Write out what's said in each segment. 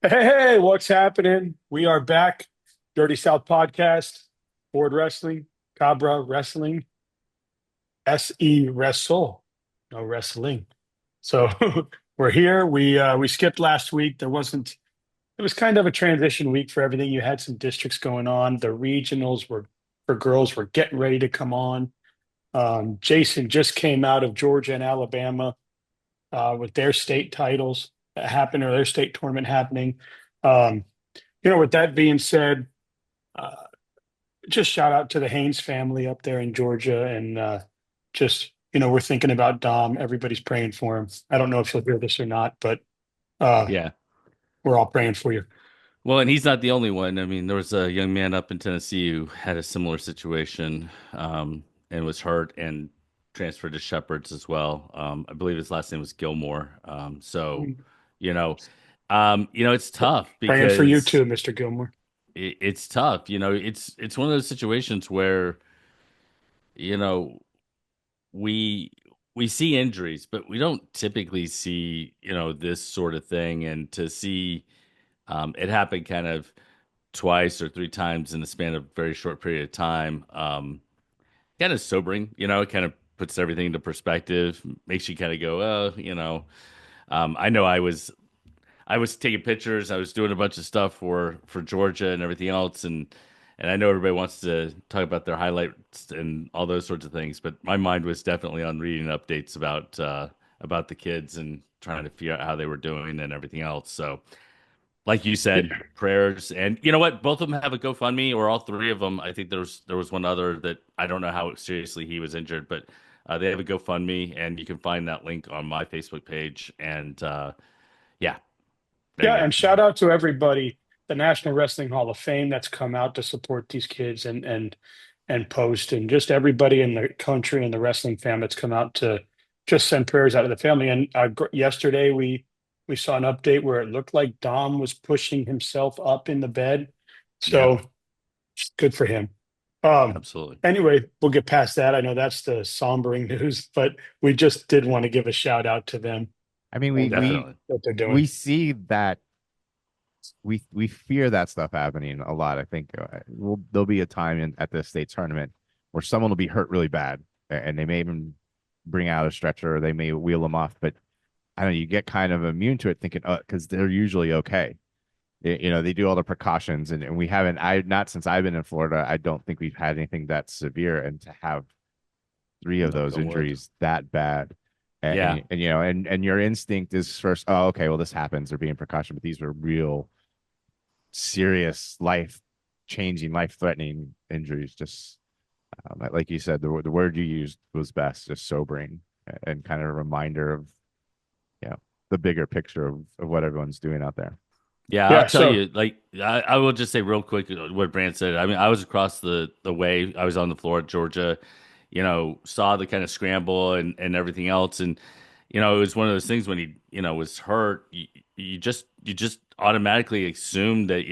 Hey, what's happening? We are back. Dirty South Podcast, Board Wrestling, Cabra Wrestling, SE Wrestle, no wrestling. So we're here. We skipped last week. It was kind of a transition week for everything. You had some districts going on. The regionals were for girls were getting ready to come on. Jason just came out of Georgia and Alabama with their state titles that happened or their state tournament happening. Um, with that being said, uh, just shout out to the Haynes family up there in Georgia. And we're thinking about Dom. Everybody's praying for him. I don't know if you'll hear this or not, but uh, Yeah. we're all praying for you. Well, and he's not the only one. I mean, there was a young man up in Tennessee who had a similar situation, and was hurt and transferred to Shepherd's as well. I believe his last name was Gilmore. You know, it's tough Praying for you because too, Mr. Gilmore. it's tough. It's one of those situations where, you know, we we see injuries, but we don't typically see, this sort of thing. And to see it happen kind of twice or three times in the span of a very short period of time. Kind of sobering, it kind of puts everything into perspective, makes you kind of go, I know I was taking pictures, I was doing a bunch of stuff for Georgia and everything else, and I know everybody wants to talk about their highlights and all those sorts of things, but my mind was definitely on reading updates about the kids and trying to figure out how they were doing and everything else. So like you Yeah, said, prayers, and you know what? Both of them have a GoFundMe, or all three of them. I think there was one other that I don't know how seriously he was injured, but they have a GoFundMe, and you can find that link on my Facebook page. And yeah, there you go. and shout out to everybody, the National Wrestling Hall of Fame that's come out to support these kids and post, and just everybody in the country and the wrestling fan that's come out to just send prayers out of the family. And yesterday we saw an update where it looked like Dom was pushing himself up in the bed. Yep, So good for him. Um, absolutely, anyway, we'll get past that. I know that's the sombering news, but we just did want to give a shout out to them I mean, we and we definitely. what they're doing. we see that we fear that stuff happening a lot. I think there'll be a time at the state tournament where someone will be hurt really bad, and they may even bring out a stretcher, or they may wheel them off. But I don't know, you get kind of immune to it, thinking, oh, because they're usually okay. They do all the precautions, and we haven't. I not since I've been in Florida. I don't think we've had anything that severe, and to have three of Knock those on wood. injuries that bad. Yeah, And your instinct is first, oh, okay, well, this happens. They're being precaution, but these were real serious, life changing, life threatening injuries. Just like you said, the word you used was best, just sobering and kind of a reminder of, you know, the bigger picture of what everyone's doing out there. yeah. I'll Yeah, tell so you. Like, I will just say real quick what Brand said. I mean, I was across the way. I was on the floor of Georgia. Saw the kind of scramble and everything else, and it was one of those things when he, was hurt. You just automatically assumed that,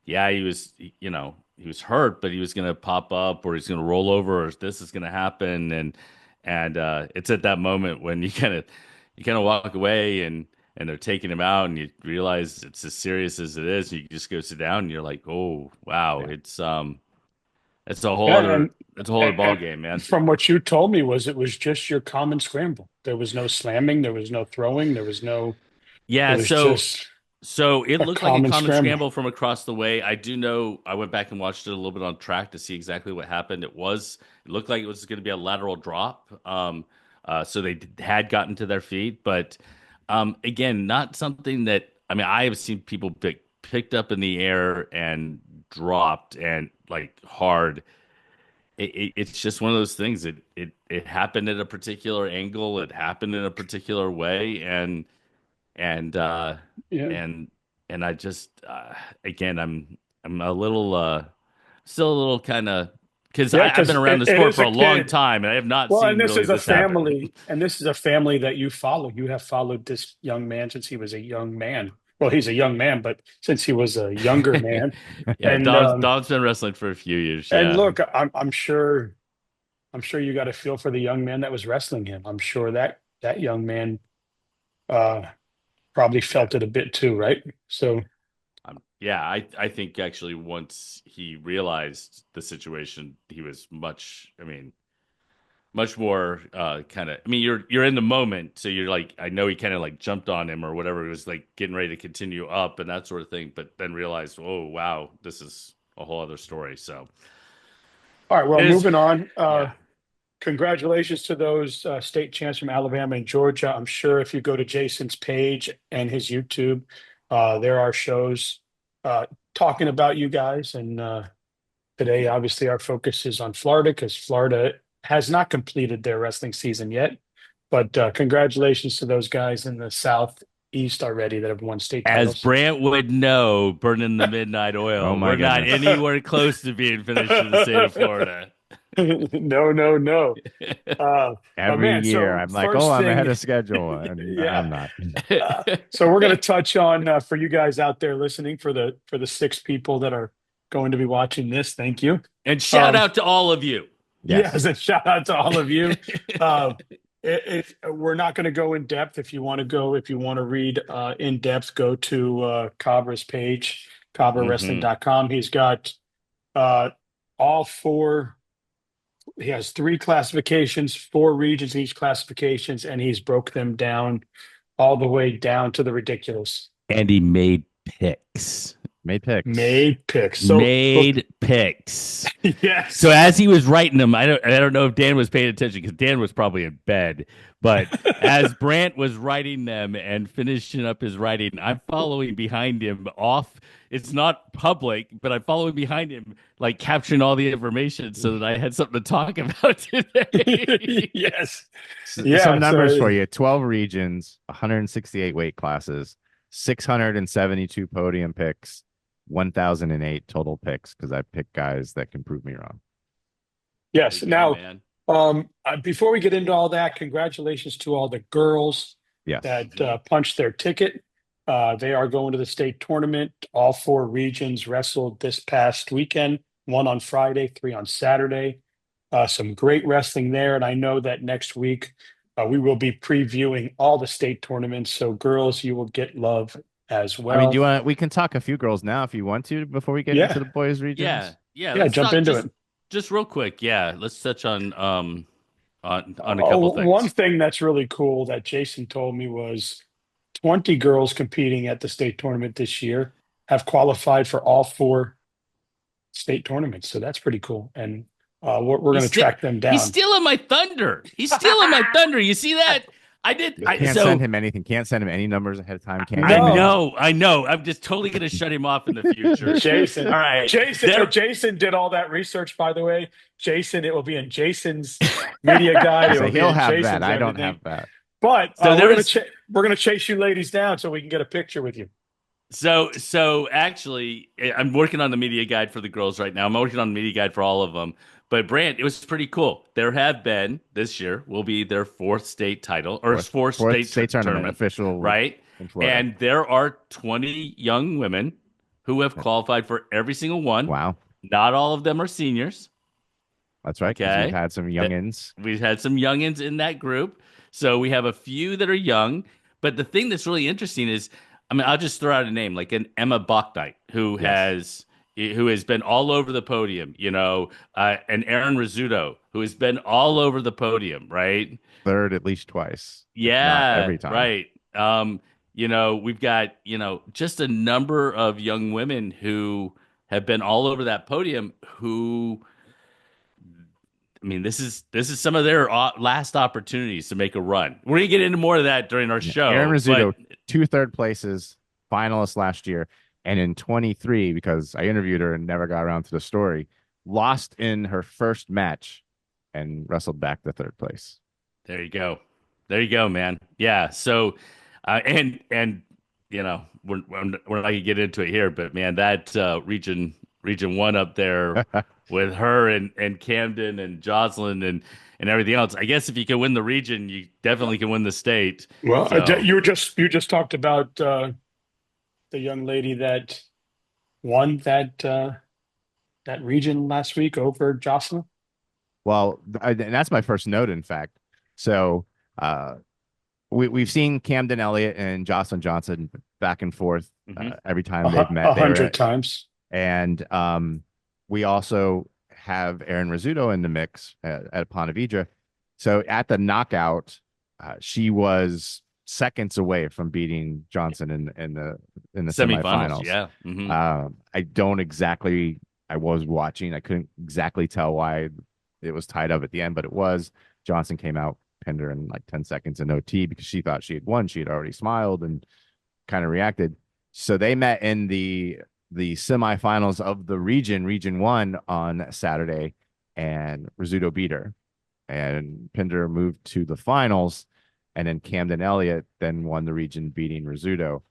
yeah, he was hurt, but he was going to pop up, or he's going to roll over, or this is going to happen, and it's at that moment when you kind of walk away, and they're taking him out, and you realize it's as serious as it is. You just go sit down, and you're like, oh wow, Yeah. it's a whole yeah, other it's a whole other ball and game, man. from what you told me was it was just your common scramble. There was no slamming, there was no throwing, it Yeah, was so just it a looked like a common common scramble. scramble from across the way. I do know I went back and watched it a little bit on track to see exactly what happened. It looked like it was going to be a lateral drop. So they had gotten to their feet, but again, not something that, I mean, I have seen people picked up in the air and dropped and like hard. It's just one of those things. It happened at a particular angle. It happened in a particular way, and Yeah, and and I just again, I'm a little still a little kind of, because yeah, I've been because around the it sport is for a a long kid. time, and I have not Well, and seen this really is a this happen. family, and this is a family that you follow. You have followed this young man since he was a young man. Well, he's a young man, but since he was a younger man, Yeah, and Dom's been wrestling for a few years. Yeah, look, I'm sure you got a feel for the young man that was wrestling him. I'm sure that young man uh, probably felt it a bit too, right? So, Yeah, I think actually once he realized the situation, he was much more kind of. I mean, you're in the moment, so you're like, I know he kind of like jumped on him or whatever. He was like getting ready to continue up and that sort of thing, but then realized, oh wow, this is a whole other story. So all right, well, it is, moving on. yeah. Congratulations to those state champs from Alabama and Georgia. I'm sure if you go to Jason's page and his YouTube, there are shows talking about you guys. And today, obviously, our focus is on Florida because Florida has not completed their wrestling season yet. But congratulations to those guys in the Southeast already that have won state As titles. Brant would know, burning the midnight Oh oil. my We're not goodness. anywhere close to being finished in the state of Florida. No, no, no. But Every man, year so I'm like, oh, first I'm ahead thing, of schedule, and yeah. I'm not. So we're going to touch on for you guys out there listening for the six people that are going to be watching this. Thank you. And shout Um, out to all of you. Yes. yes, and shout out to all of you. Uh, if we're not going to go in depth, if you want to go, if you want to read in depth, go to Cabra's page, Hmm. CabraWrestling.com. He's got uh, all four. He has three classifications, four regions in each classifications, and he's broke them down all the way down to the ridiculous. And he made picks. Made picks. Made picks. So, Made picks. So yes. as he was writing them, I don't know if Dan was paying attention because Dan was probably in bed. But as Brant was writing them and finishing up his writing, I'm following behind him off. It's not public, but I'm following behind him, like capturing all the information so that I had something to talk about today. Yes. Some Yeah. numbers So, for you: 12 regions, 168 weight classes, 672 podium picks, 1,008 total picks. Because I pick guys that can prove me wrong. There yes. you go, Now, man. before we get into all that, congratulations to all the girls Yes. that Mhm. punched their ticket. They are going to the state tournament. All four regions wrestled this past weekend, one on Friday, three on Saturday. Some great wrestling there. And I know that next week we will be previewing all the state tournaments. So, girls, you will get love as I mean, do you well. want? We can talk a few girls now if you want to before we get into Yeah. the boys' Yeah, regions. yeah. Yeah. Let's Jump talk into it. just real quick. Yeah, let's touch on a couple Oh, one things. thing that's really cool that Jason told me was 20 girls competing at the state tournament this year have qualified for all four state tournaments. So that's pretty cool. And we're going He's to still track them he's down. stealing my thunder. He's stealing my thunder. You see that? I did. Can't send him anything. Can't send him any numbers ahead of time. Can't I give him any. No, know, I know. I'm just totally gonna shut him off in the future. Jason. All right, Jason, there. Jason did all that research, by the way. Jason, it will be in Jason's media guide. I It say will be he'll in have that. Jason's I don't everything. have that. But So there was we're gonna chase you ladies down so we can get a picture with you. so actually, I'm working on the media guide for the girls right now. I'm working on the media guide for all of them. But Brant, it was pretty cool. There have been this year will be their fourth state title or fourth Fourth state state tournament tournament, official right? in Florida. And there are 20 young women who have qualified for every single one. Wow, Not all of them are seniors. that's right. Because we've Okay. had some That youngins. we've had some youngins in that group. So we have a few that are young. But the thing that's really interesting is, I mean, I'll just throw out a name like an Emma Bachnight Yes, who has been all over the podium, and Aaron Rizzuto, who has been all over the podium, right? third at least twice, if not Yeah, every time. right. We've got, just a number of young women who have been all over that podium who I mean, this is some of their last opportunities to make a run. We're gonna get into more of that during our Yeah. Aaron show, but Rizzuto, two third places, finalists last year, and in 23, because I interviewed her and never got around to the story, lost in her first match and wrestled back to third place. there you go, man. Yeah. So, and we're not gonna get into it here, but man, that region one up there with her and Camden and Jocelyn and everything else. I guess if you can win the region, you definitely can win the state. Well, So. you just talked about the young lady that won that region last week over Jocelyn. Well, and that's my first note, in fact. So, we've seen Camden Elliott and Jocelyn Johnson back and forth Hmm. every time they've A met. They hundred were times. and we also have Aaron Rizzuto in the mix at Ponte Vedra. So at the knockout, she was seconds away from beating Johnson in the Semifinals, semifinals. yeah. Hmm. I don't exactly. I was watching. I couldn't exactly tell why it was tied up at the end, but it was. Johnson came out, pinned her in like 10 seconds in OT because she thought she had won. She had already smiled and kind of reacted. So they met in the semifinals of the region one on Saturday, and Rizzuto beat her, and Pinder moved to the finals, and then Camden Elliott then won the region, beating Rizzuto.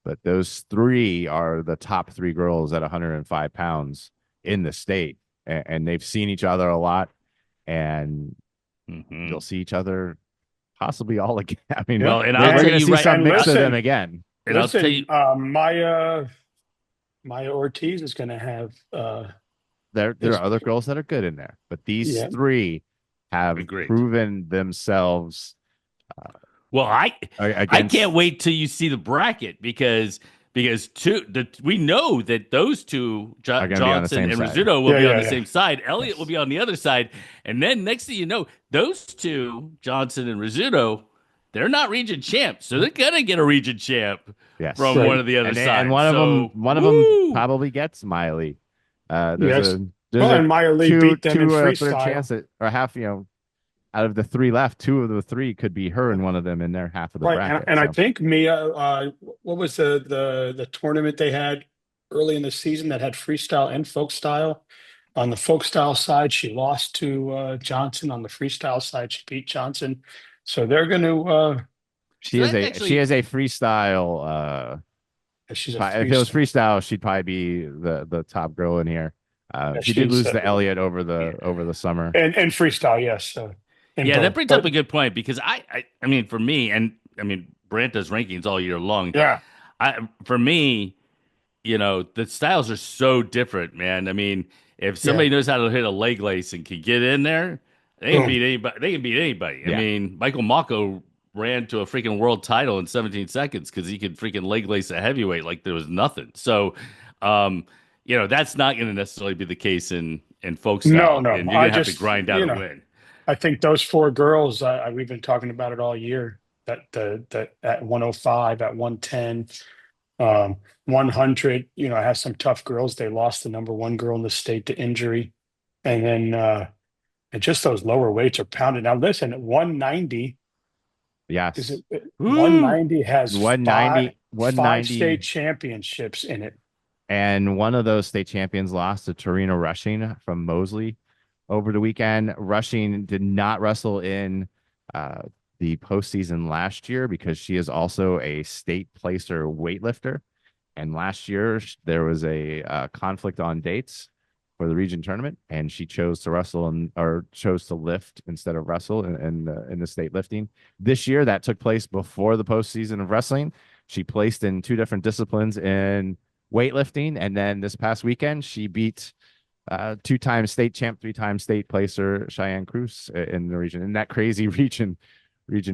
But those three are the top three girls at 105 pounds in the state, and they've seen each other a lot, and Hmm. they'll see each other possibly all again. I mean, Yeah. Well, and I'll we're tell going to you see right, some And mix of them listen, again. and I'll tell listen, you, Maya Ortiz is going to have, There is, are other girls that are good in there, but these yeah, three have agreed. proven themselves Well, I can't against. wait till you see the bracket because we know that those two Are going to be on the Johnson same and side. Rizzuto will yeah, be on yeah, the yeah. same side. Elliott will Yes, be on the other side, and then next thing you know, those two Johnson and Rizzuto, they're not region champs, so they're gonna get a region champ yes, from one Right. of the other and sides. one of them, So one of them woo! probably gets Miley. There's Yes. a there's Well, a and Maya Lee two beat them in two third freestyle. chance at, or half. Out of the three left, two of the three could be her and one of them in their half of the Right. bracket. And I So think Mia, what was the tournament they had early in the season that had freestyle and folk style? On the folk style side, she lost to Johnson. On the freestyle side, she beat Johnson. So they're going to, So that's she actually is a freestyle. she's a If it was freestyle. freestyle, she'd probably be the top girl in here. Yeah, She did she's lose to Elliott over yeah. the summer. and freestyle, yes, in Yeah, that both. brings up But a good point because I mean, for me, and I mean, Brant does rankings all year long. yeah, For me, the styles are so different, man. I mean, if yeah, somebody knows how to hit a leg lace and can get in there, they can boom. beat anybody. They can beat anybody. I Yeah, mean, Michael Mako ran to a freaking world title in 17 seconds because he could freaking leg lace a heavyweight like there was nothing. So, um, that's not going to necessarily be the case in folk No, style, no. and you're I going to have to just, grind out a win. I think those four girls, we've been talking about it all year. That at 105, at 110, 100, has some tough girls. They lost the number one girl in the state to injury. And then and just those lower weights are pounded. Now listen, at 190, is yes. it Woo! 190 has One five ninety, one five state ninety, championships in it. and one of those state champions lost to Torino Rushing from Mosley over the weekend. Rushing did not wrestle in uh, the postseason last year because she is also a state placer weightlifter. And last year there was a conflict on dates for the region tournament, and she chose to wrestle or chose to lift instead of wrestle in the state lifting. This year that took place before the postseason of wrestling. She placed in two different disciplines in weightlifting, and then this past weekend she beat two-time state champ, three-time state placer Cheyenne Cruz in the region, in that crazy region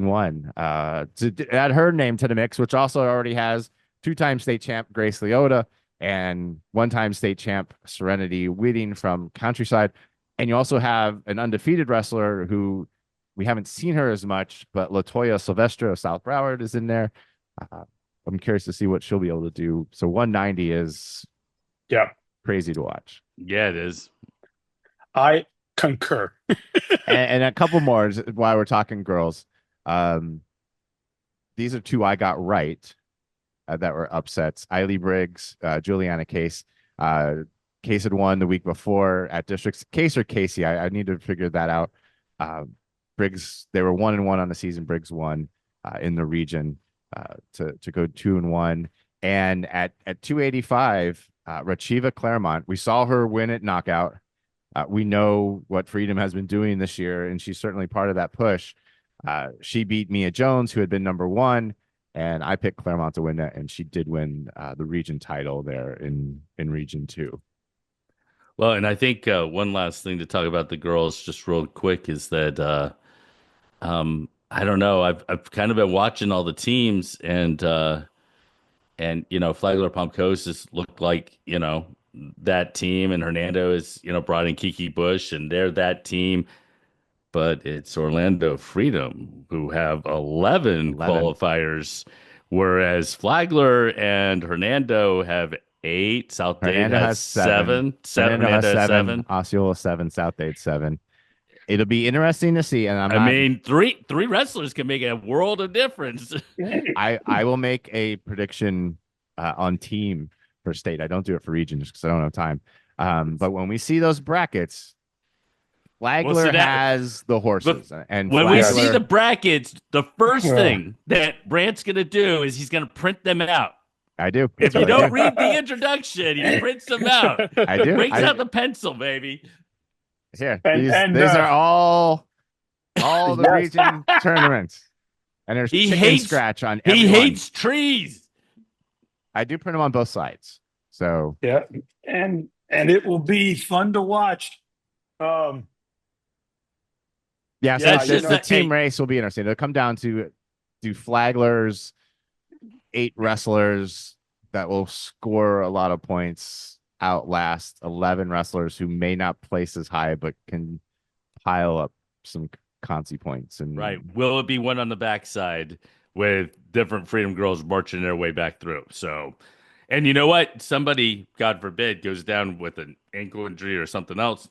one. To add her name to the mix, which also already has two-time state champ Grace Leota and one-time state champ Serenity Whitting from Countryside. And you also have an undefeated wrestler who we haven't seen her as much, but Latoya Silvestre of South Broward is in there. Uh, I'm curious to see what she'll be able to do. So 190 is Yeah, crazy to watch. Yeah, it is. I concur. And a couple more while we're talking girls. Um, these are two I got right that were upsets. Eiley Briggs, Juliana Case. Case had won the week before at districts. Case or Casey, I need to figure that out. Briggs, they were 1-1 on the season. Briggs won in the region to go 2-1. And at 285, Rachiva Claremont, we saw her win at knockout. We know what Freedom has been doing this year, and she's certainly part of that push. She beat Mia Jones, who had been number one, and I picked Claremont to win that, and she did win the region title there in Region 2. Well, and I think one last thing to talk about the girls, just real quick, is that I don't know. I've kind of been watching all the teams, and Flagler Palmcoast looked like that team, and Hernando is brought in Kiki Bush, and they're that team. But it's Orlando Freedom who have 11 11. qualifiers, whereas Flagler and Hernando have 8. South Dade Hernando has has 7. 7. Hernando has Hernando has 7. 7. Osceola 7. South Dade 7. It'll be interesting to see. And I'm I not. mean, three wrestlers can make a world of difference. I will make a prediction on team for state. I don't do it for region just because I don't have time. But when we see those brackets, Well, Flagler see that has the horses, and when we see Flagler. the brackets, the first Yeah. thing that Brant's going to do is he's going to print them out. I do. If That's you what I don't do. read the introduction, he prints them out. I do. Brings out the pencil, baby. Here, And these are all the Yes. region tournaments, and there's He chicken hates scratch on He everyone. hates trees. I do print them on both sides, so Yeah, and it will be fun to watch. Um, yeah. Yeah, So That's the, just the a, team hey, race will be interesting. It'll come down to do Flagler's 8 wrestlers that will score a lot of points outlast 11 wrestlers who may not place as high but can pile up some consi points. And right. Will it be one on the backside with different Freedom Girls marching their way back through? So, and you know what? Somebody, God forbid, goes down with an ankle injury or something else,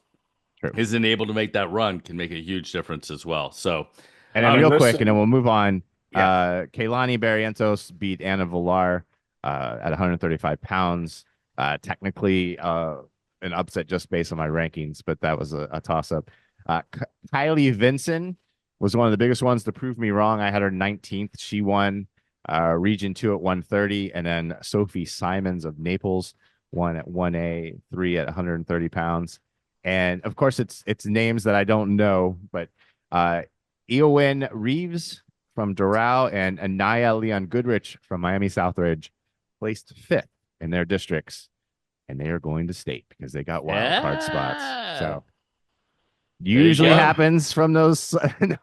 True. isn't able to make that run, can make a huge difference as well. So, And then And real quick, listen- and then we'll move on. Yeah. Kaylani Barrientos beat Anna Villar at 135 pounds. Technically an upset just based on my rankings, but that was a toss-up. Kylie Vinson was one of the biggest ones to prove me wrong. I had her 19th. She won Region 2 at 130, and then Sophie Simons of Naples won at 1A, 3 at 130 pounds. And of course, it's names that I don't know, but Eowyn Reeves from Doral and Anaya Leon Goodrich from Miami Southridge placed 5th in their districts, and they are going to state because they got wild card spots. Yeah. So you usually go. happens from those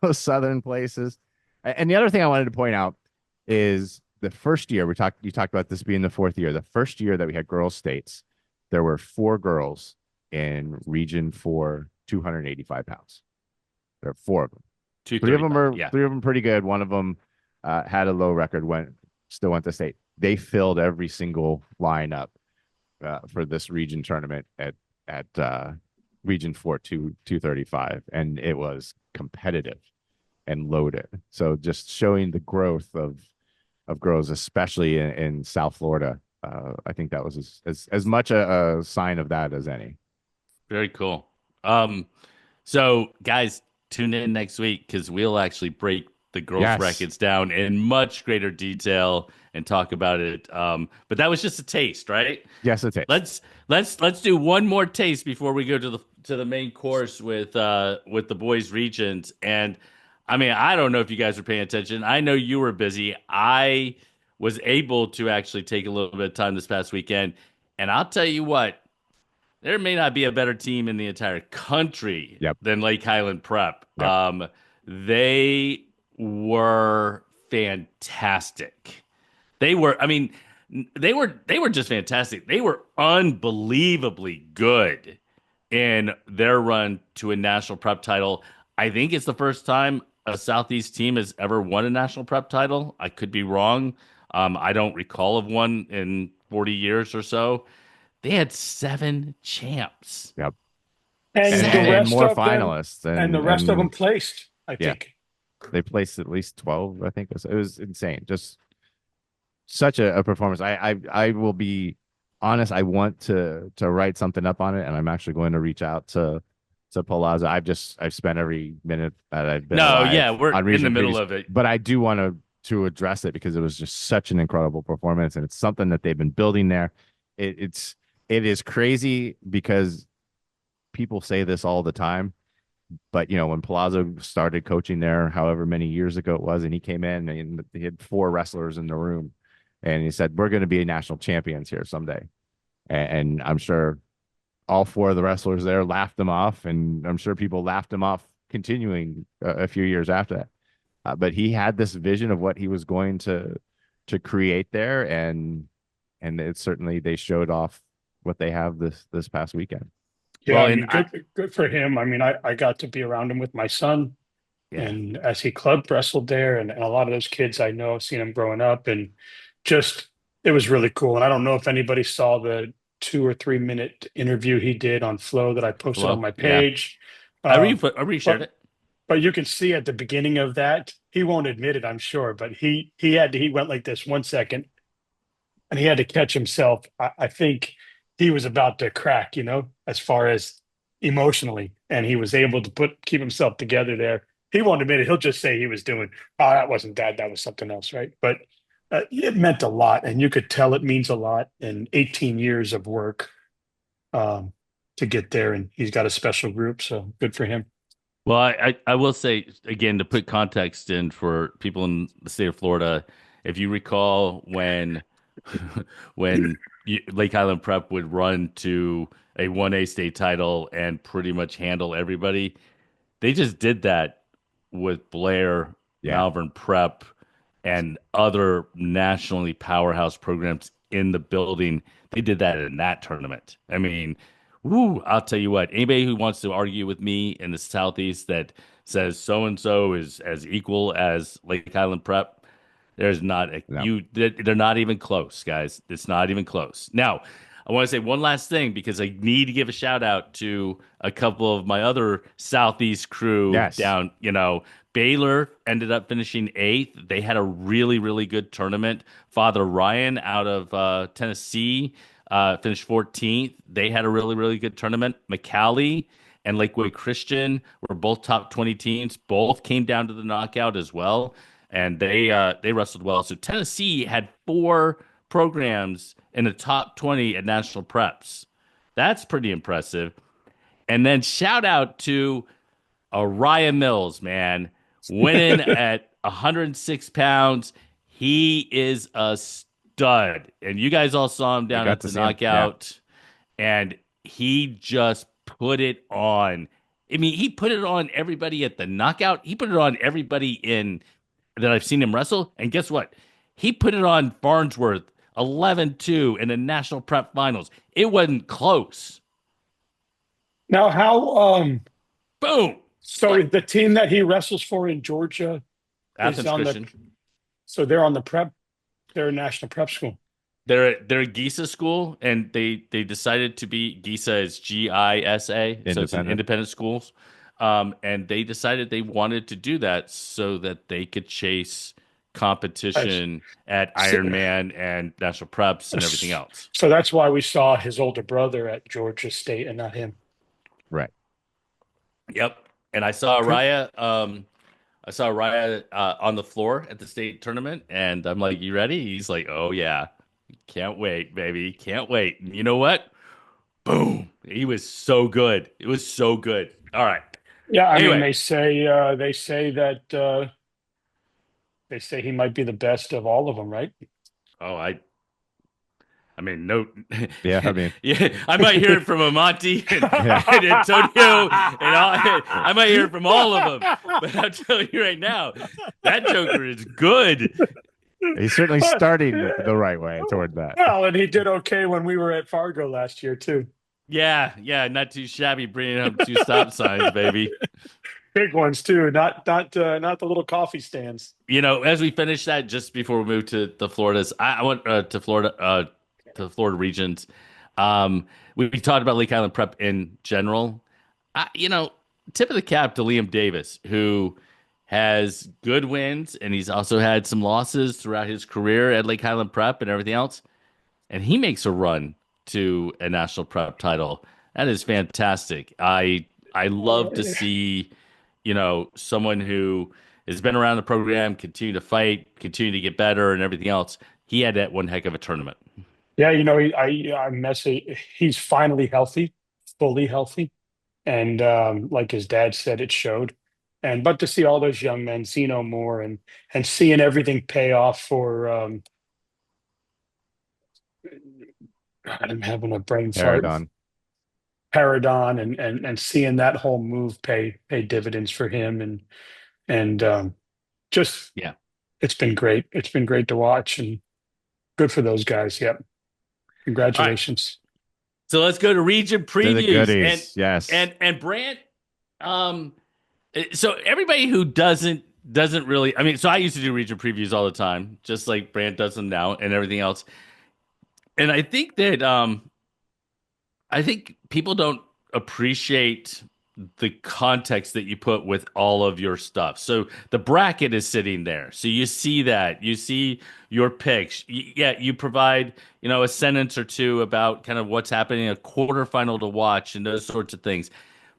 those southern places. And the other thing I wanted to point out is the first year you talked about this being the 4th year. The first year that we had girls states, there were 4 girls in Region 4, 285 pounds. There are 4 of them. 3 of them are yeah. 3 of them pretty good. One of them had a low record, still went to state. They filled every single lineup for this region tournament at Region 4 235, and it was competitive and loaded. So just showing the growth of girls, especially in South Florida. I think that was as much a sign of that as any. Very cool. So guys, tune in next week because we'll actually break the girls' Yes. brackets down in much greater detail and talk about it. But that was just a taste, right? Yes, it is. Let's do one more taste before we go to the main course with the boys' regions. And I mean, I don't know if you guys were paying attention. I know you were busy. I was able to actually take a little bit of time this past weekend, and I'll tell you what. There may not be a better team in the entire country Yep. than Lake Highland Prep. Yep. They were fantastic. They were, I mean, they were just fantastic. They were unbelievably good in their run to a national prep title. I think it's the first time a Southeast team has ever won a national prep title. I could be wrong. I don't recall of one in 40 years or so. They had 7 champs. Yep. and the And rest more of them, finalists, and the rest of them placed. I Yeah. think. They placed at least 12. I think it was insane. Just such a performance. I will be honest. I want to write something up on it, and I'm actually going to reach out to Palazzo. I've spent every minute that I've been No, alive yeah, we're on in the Region middle Previews, of it. but I do want to address it because it was just such an incredible performance, and it's something that they've been building there. It is crazy because people say this all the time, but when Palazzo started coaching there, however many years ago it was, and he came in and he had 4 wrestlers in the room, and he said, "We're going to be national champions here someday," and I'm sure all 4 of the wrestlers there laughed him off, and I'm sure people laughed him off continuing a few years after that. but he had this vision of what he was going to create there, and it certainly they showed off what they have this past weekend. Yeah, Well, I and mean, good for him. I mean, I got to be around him with my son, yeah, and as he club wrestled there, and a lot of those kids I know, I've seen them growing up, and just it was really cool. And I don't know if anybody saw the 2 or 3 minute interview he did on Flow that I posted on Flo, my yeah, page. Um, I reshared but it. but you can see at the beginning of that, he won't admit it, I'm sure, but he went like this 1 second, and he had to catch himself. I think he was about to crack, as far as emotionally, and he was able to keep himself together there. He won't admit it. He'll just say he was doing, oh, that wasn't that. That was something else, right? But it meant a lot, and you could tell it means a lot. And 18 years of work um, to get there, and he's got a special group, so good for him. Well, I will say again to put context in for people in the state of Florida, if you recall when when Lake Highland Prep would run to a 1A state title and pretty much handle everybody, they just did that with Blair, Yeah, Malvern Prep, and other nationally powerhouse programs in the building. They did that in that tournament. I mean, woo, I'll tell you what, anybody who wants to argue with me in the Southeast that says so and so is as equal as Lake Highland Prep, there's not a no, you they're not even close, guys. It's not even close. Now, I want to say one last thing because I need to give a shout out to a couple of my other Southeast crew yes, down, Baylor ended up finishing eighth. They had a really, really good tournament. Father Ryan out of Tennessee finished 14th. They had a really, really good tournament. McCallie and Lakewood Christian were both top 20 teams. Both came down to the knockout as well, and they wrestled well. So Tennessee had four programs in the top 20 at national preps. That's pretty impressive. And then shout out to Araya Mills, man, winning at 106 pounds. He is a stud. And you guys all saw him we down got at to the see him. Yeah, knockout, and he just put it on. I mean, he put it on everybody at the knockout. He put it on everybody in that I've seen him wrestle. And guess what? He put it on Farnsworth 11-2 in the national prep finals. It wasn't close. Now, how Boom. so Split. the team that he wrestles for in Georgia is Athens on the Christian. so they're on the prep, they're a national prep school. They're a GISA school, and they decided to be GISA is GISA, so it's an independent. independent schools. And they decided they wanted to do that so that they could chase Nice. competition at Ironman and national preps and everything else. So that's why we saw his older brother at Georgia State and not him. Right. Yep. And I saw Raya on the floor at the state tournament, and I'm like, "You ready?" He's like, "Oh yeah, can't wait, baby, can't wait." And you know what? Boom! He was so good. It was so good. All right. Yeah, I mean Anyway, they say he might be the best of all of them, right? oh, I mean, no, Yeah, I mean, yeah, I might hear it from Amonte yeah, and Antonio, and I might hear it from all of them. But I'm telling you right now, that Joker is good. he's certainly starting the right way toward that. Well, and he did okay when we were at Fargo last year too. Yeah, yeah, not too shabby, bringing up two stop signs, baby. Big ones too, not the little coffee stands. As we finish that, just before we move to the Floridas, I went to the Florida regions. We talked about Lake Island Prep in general. Tip of the cap to Liam Davis, who has good wins, and he's also had some losses throughout his career at Lake Highland Prep and everything else. And he makes a run to a national prep title. That is fantastic. I love to see, someone who has been around the program continue to fight, continue to get better, and everything else. He had that one heck of a tournament. Yeah, I message. He's finally healthy, fully healthy, and like his dad said, it showed. And but to see all those young men, Zeno Moore, and seeing everything pay off for I'm having a brain fart. Paradon. Paradon, and seeing that whole move pay dividends for him, and just Yeah. it's been great. It's been great to watch, and good for those guys. Yep. All right. Congratulations. So let's go to region To the previews and goodies. Yes. and Brant. Um, so everybody who doesn't really, I mean, so I used to do region previews all the time, just like Brant does them now and everything else. And I think that I think people don't appreciate the context that you put with all of your stuff. So the bracket is sitting there. So you see that. You see your picks. Yeah, you provide, a sentence or two about kind of what's happening, a quarterfinal to watch and those sorts of things.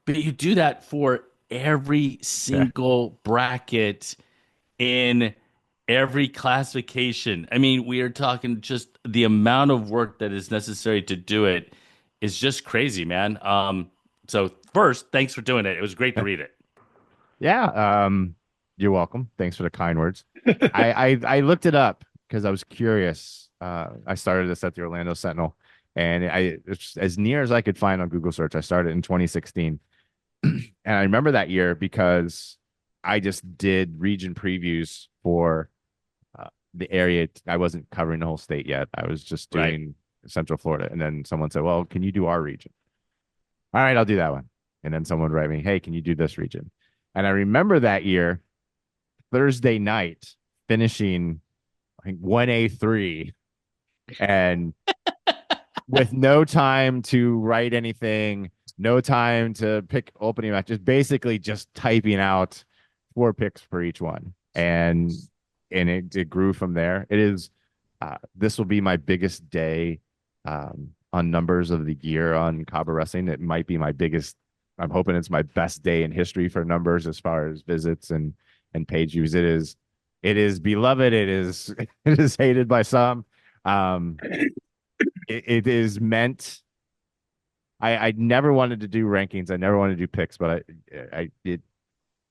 But you do that for every Yeah. single bracket in every classification. I mean, we are talking just the amount of work that is necessary to do it is just crazy, man. So first, thanks for doing it. It was great to read it. Yeah. You're welcome. Thanks for the kind words. I looked it up because I was curious. I started this at the Orlando Sentinel, and it's as near as I could find on Google search. I started in 2016, and I remember that year because I just did region previews for the area. I wasn't covering the whole state yet. I was just Right. doing Central Florida, and then someone said, "Well, can you do our region?" All right, I'll do that one. And then someone would write me, "Hey, can you do this region?" And I remember that year, Thursday night, finishing I think 1A3 and with no time to write anything, no time to pick opening match, just basically just typing out 4 picks for each one. And it grew from there. It is this will be my biggest day on numbers of the year on Cabo Wrestling. It might be my biggest. I'm hoping it's my best day in history for numbers as far as visits and page views. It is beloved. It is it is hated by some. Um, it is meant. I never wanted to do rankings. I never wanted to do picks, but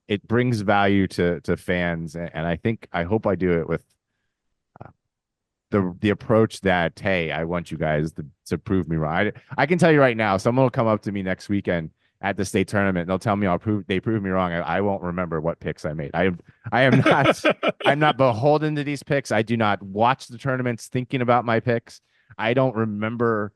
it brings value to fans, and I hope I do it with the approach that, hey, I want you guys to prove me wrong. I can tell you right now, someone will come up to me next weekend at the state tournament and they'll tell me they prove me wrong. I won't remember what picks I made. I am not I'm not beholden to these picks. I do not watch the tournaments thinking about my picks. I don't remember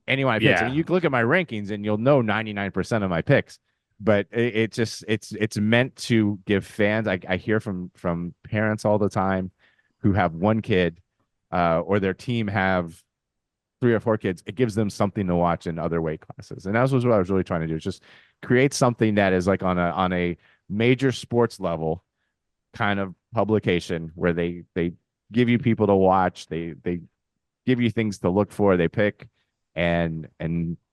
any of my picks. I mean, Yeah. you can look at my rankings and you'll know 99% of my picks. But it just it's meant to give fans. I hear from parents all the time who have one kid or their team have 3 or 4 kids. It gives them something to watch in other weight classes, and that was what I was really trying to do. Is just create something that is like on a major sports level kind of publication where they give you people to watch. They give you things to look for. They pick, and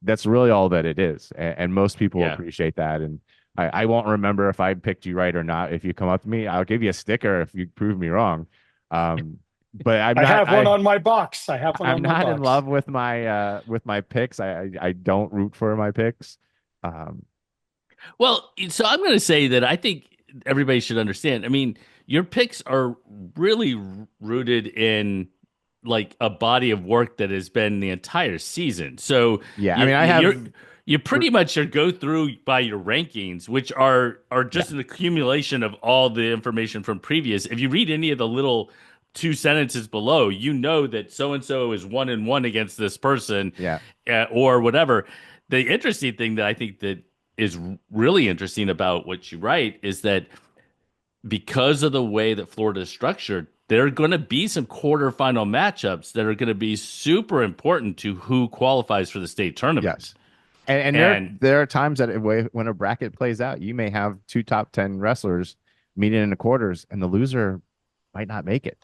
that's really all that it is. And most people Yeah. appreciate that. And I won't remember if I picked you right or not. If you come up to me, I'll give you a sticker if you prove me wrong. But I'm I not. have one on my box. I have one I'm on my not in box. love with my picks. I don't root for my picks. Um, Well, so I'm going to say that I think everybody should understand. I mean, your picks are really rooted in like a body of work that has been the entire season. So yeah, I you, mean, I you're have. you pretty much are go through by your rankings, which are Yeah, just an accumulation of all the information from previous. If you read any of the little 2 sentences below, you know that so and so is 1-1 against this person, yeah, or whatever. The interesting thing that I think that is really interesting about what you write is that because of the way that Florida is structured, there are going to be some quarterfinal matchups that are going to be super important to who qualifies for the state tournament. yes. And And there are times that when a bracket plays out, you may have 2 top 10 wrestlers meeting in the quarters, and the loser might not make it.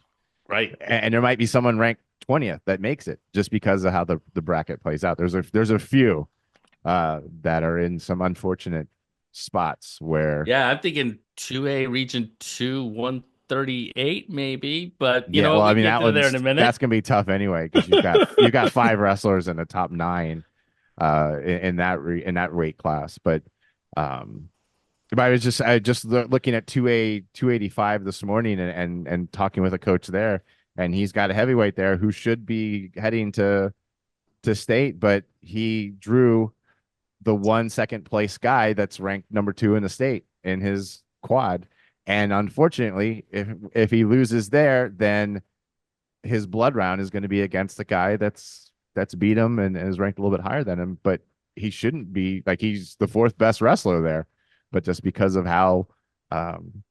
right. And there might be someone ranked 20th that makes it just because of how the bracket plays out. There's a few that are in some unfortunate spots where Yeah, I'm thinking 2A Region 2 138 maybe, but yeah, well, we I can mean get to there in a that's minute. gonna be tough anyway because you've got 5 wrestlers in the top 9 in that weight class. Um but I just looking at 2A 285 this morning and talking with a coach there, and he's got a heavyweight there who should be heading to state, but he drew the 1 second place guy that's ranked number 2 in the state in his quad. And unfortunately, if he loses there, then his blood round is going to be against the guy that's beat him and is ranked a little bit higher than him. But he shouldn't be, like, he's the fourth best wrestler there. But just because of um,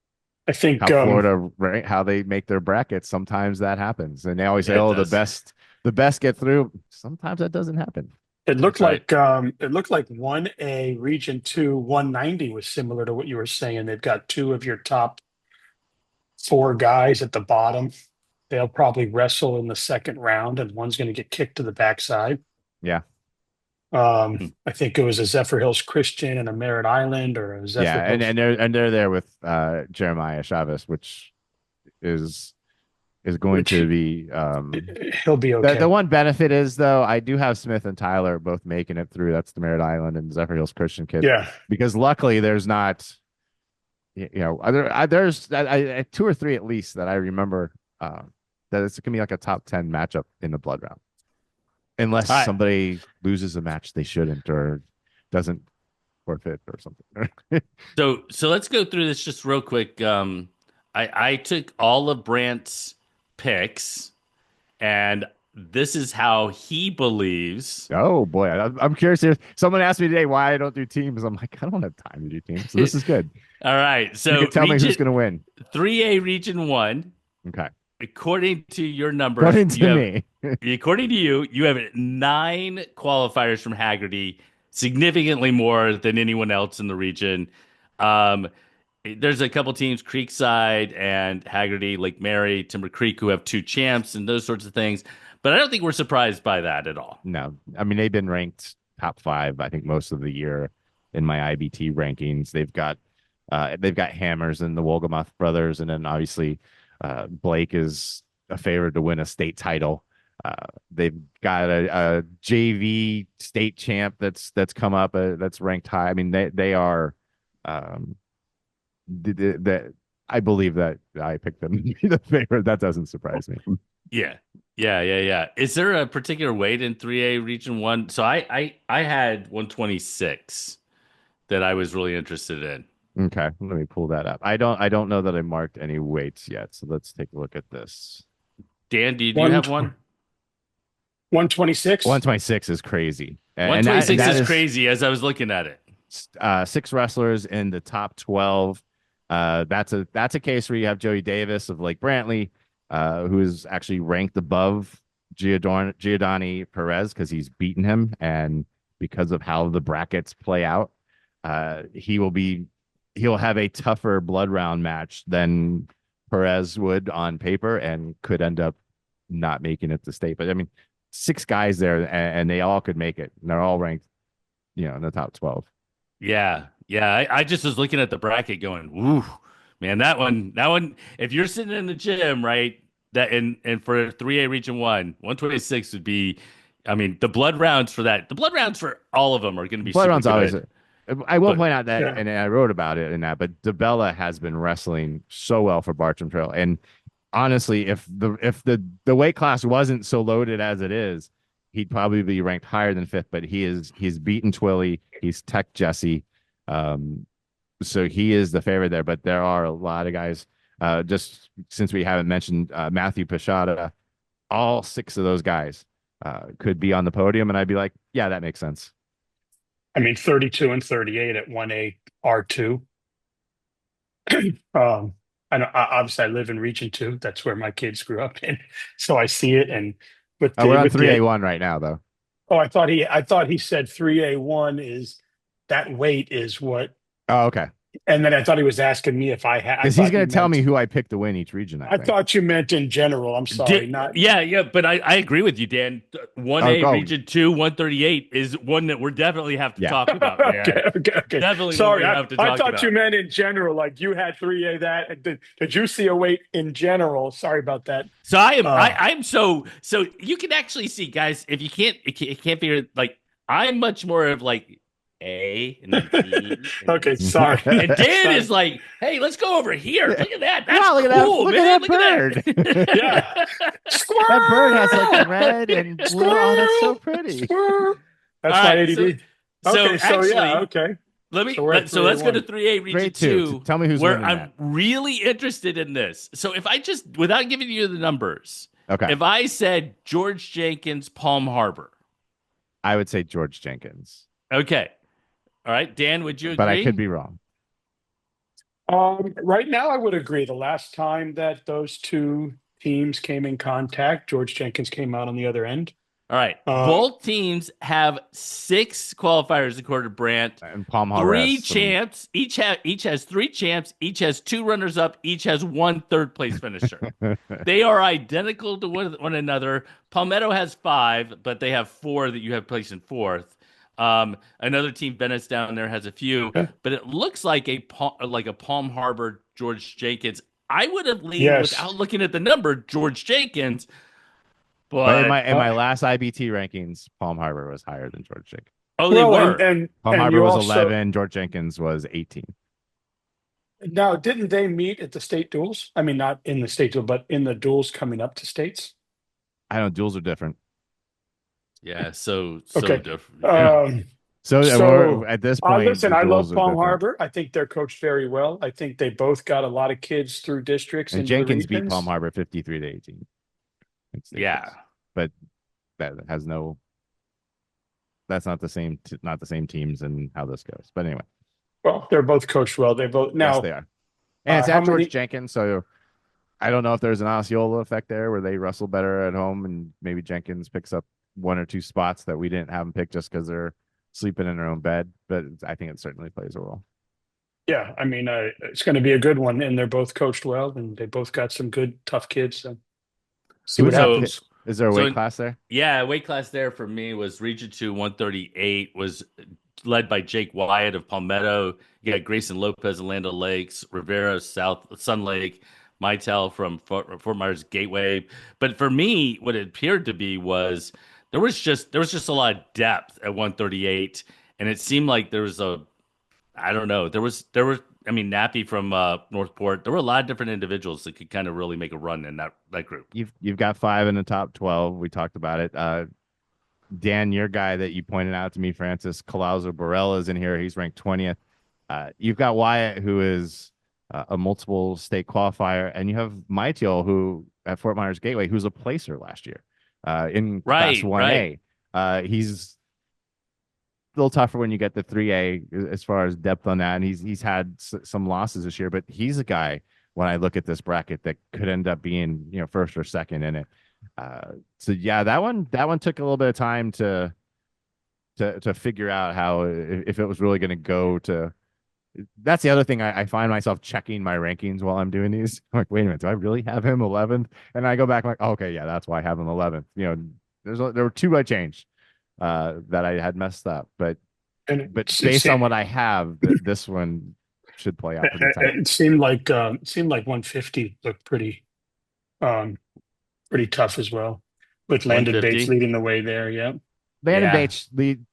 I think how Florida how they make their brackets, sometimes that happens. And they always say, It "Oh, does. the best get through." Sometimes that doesn't happen. it That's looked right. like 1A Region 2 190 was similar to what you were saying. They've got two of your top four guys at the bottom. They'll probably wrestle in the second round, and one's going to get kicked to the backside. Yeah, Hmm. I think it was a Zephyr Hills Christian and a Merritt Island, or a yeah, Zephyr Hills. and they're there with Jeremiah Chavez, which is going Which to be he'll be the okay. one benefit is, though, I do have Smith and Tyler both making it through. That's the Merritt Island and Zephyr Hills Christian kid. Yeah, Because luckily there's not, there's two or three at least that I remember that it's gonna be like a top 10 matchup in the blood round, unless All right. somebody loses a match they shouldn't or doesn't forfeit or something. So let's go through this just real quick. I took all of Brant's picks, and this is how he believes. Oh boy, I'm curious. If someone asked me today why I don't do teams, I'm like, I don't have time to do teams. So this is good. All right. You So can tell me who's going to win. 3A Region 1, Okay. according to your numbers, According to me. according to you, you have 9 qualifiers from Haggerty, significantly more than anyone else in the region. Um, there's a couple teams, Creekside and Haggerty, Lake Mary, Timber Creek, who have 2 champs and those sorts of things. But I don't think we're surprised by that at all. No, I mean, they've been ranked top 5, I think, most of the year in my IBT rankings. They've got hammers in the Wolgamoth brothers, and then obviously Blake is a favorite to win a state title. They've got a JV state champ that's come up that's ranked high. I mean, they are um, I believe that I picked them to be the favorite. That doesn't surprise me. Yeah. Yeah. Is there a particular weight in 3A Region 1? So I had 126 that I was really interested in. Okay, let me pull that up. I don't know that I marked any weights yet, so let's take a look at this. Dan, do you one have one? 126. 126 is crazy. And 126 that is crazy as I was looking at it. 6 wrestlers in the top 12. That's a case where you have Joey Davis of Lake Brantley, who is actually ranked above Giordani Perez because he's beaten him, and because of how the brackets play out, he'll have a tougher blood round match than Perez would on paper, and could end up not making it to state. But I mean, 6 guys there, and they all could make it. And they're all ranked, in the top 12. Yeah. I just was looking at the bracket going, "Ooh, man, that one, if you're sitting in the gym, right? That and for 3A Region 1, 126 would be, I mean, the blood rounds for all of them are going to be Blood super round's always. good. I will But point out that, Yeah. and I wrote about it in that, but DeBella has been wrestling so well for Bartram Trail. And honestly, if the weight class wasn't so loaded as it is, he'd probably be ranked higher than 5th. But he's beaten Twilly, he's tech Jesse, so he is the favorite there. But there are a lot of guys. Just since we haven't mentioned Matthew Pashada, all 6 of those guys could be on the podium, and I'd be like, yeah, that makes sense. I mean, 32 and 38 at 1A R2. Obviously I live in Region 2. That's where my kids grew up in, so I see it. And We're on 3A1 right now, though. I thought he said 3A1 is that weight is what. Oh, okay. And then I thought he was asking me if I had. Because he's going to tell me who I picked to win each region. I think. thought you meant in general. I'm sorry, not. Yeah, but I agree with you, Dan. 1A Oh. Region 2, 138 is one that we're definitely have to talk about, man. Okay. Definitely Sorry, one we have to I talk thought about. you meant in general, like you had 3A that. And did you see a weight in general? Sorry about that. So I'm so you can actually see, guys, if you can't figure it, like, I'm much more of like A and then B. Okay, sorry. And Dan Sorry. is like, hey, let's go over here. Look at that. That's Wow, look at cool, that. man. Look at that bird. Yeah. Squirrel! That bird has like red and blue. Oh, that's so pretty. Squirrel! That's All my right, ADD. so Okay, so actually, yeah, okay. So we're at So three A let's go to one. 3A Region Grade two. 2, Tell me who's where winning I'm that. really interested in this. So if I just, without giving you the numbers, Okay. if I said George Jenkins, Palm Harbor, I would say George Jenkins, okay. All right, Dan, would you but I could agree? be wrong. Right now, I would agree. The last time that those two teams came in contact, George Jenkins came out on the other end. All right. Uh, Both teams have 6 qualifiers according to Brandt. And Palm Harbor has Three some. champs. Each has 3 champs. Each has 2 runners up. Each has 1 third place finisher. They are identical to one another. Palmetto has 5, but they have 4 that you have placed in fourth. Another team, Bennett's down there, has a few, yeah. but it looks like a Palm Harbor George Jenkins. I would have leaned Yes. without looking at the number George Jenkins, But in but my last IBT rankings, Palm Harbor was higher than George Jenkins. oh, they Well, and were. and Palm and Harbor you was also 11. George Jenkins was 18. now didn't they meet at the state duels? I mean, not in the state duel, but in the duels coming up to states. I don't know. Duels are different. Yeah, so Okay. different. Yeah. Um, So so at this point, listen, the I love duels are Palm different. Harbor. I think they're coached very well. I think they both got a lot of kids through districts And into the Jenkins beat Palm regions. Harbor 53 to 18. In state Yeah. duels. But that has no. That's not the same. Not the same teams and how this goes. But anyway, Well, they're both coached well. They both yes, they now. are. And it's How at George many? Jenkins, so I don't know if there's an Osceola effect there where they wrestle better at home and maybe Jenkins picks up 1 or 2 spots that we didn't have them pick just because they're sleeping in their own bed. But I think it certainly plays a role. Yeah, I mean, it's going to be a good one, and they're both coached well, and they both got some good, tough kids. So see what Who's that? So happens. Is there a so weight class there? yeah, weight class there for me was Region 2 138 was led by Jake Wyatt of Palmetto. You got Grayson Lopez of Land Lakes, Rivera South Sun Lake, Mytel from Fort Myers Gateway. But for me, what it appeared to be was there was just a lot of depth at 138, and it seemed like there was a I don't know. There was I mean Nappy from Northport. There were a lot of different individuals that could kind of really make a run in that group. You've got 5 in the top 12. We talked about it. Dan, your guy that you pointed out to me, Francis Colauzo Borrell, is in here. He's ranked 20th. You've got Wyatt, who is a multiple state qualifier, and you have Mytiel, who at Fort Myers Gateway, who's a placer last year in Class Right, 1A. He's a little tougher when you get the 3A as far as depth on that, and he's had some losses this year, but he's a guy when I look at this bracket that could end up being first or second in it. So yeah, that one took a little bit of time to figure out how if it was really going to go to. That's the other thing I find myself checking my rankings while I'm doing these. I'm like, wait a minute, do I really have him 11th? And I go back, I'm like, oh, okay, yeah, that's why I have him 11th. There were 2 I changed that I had messed up, but And based on what I have, this one should play out pretty tight. it seemed like 150 looked um, pretty tough as well, with Landon Bates 150. leading the way there. Yeah. Landon Yeah. Bates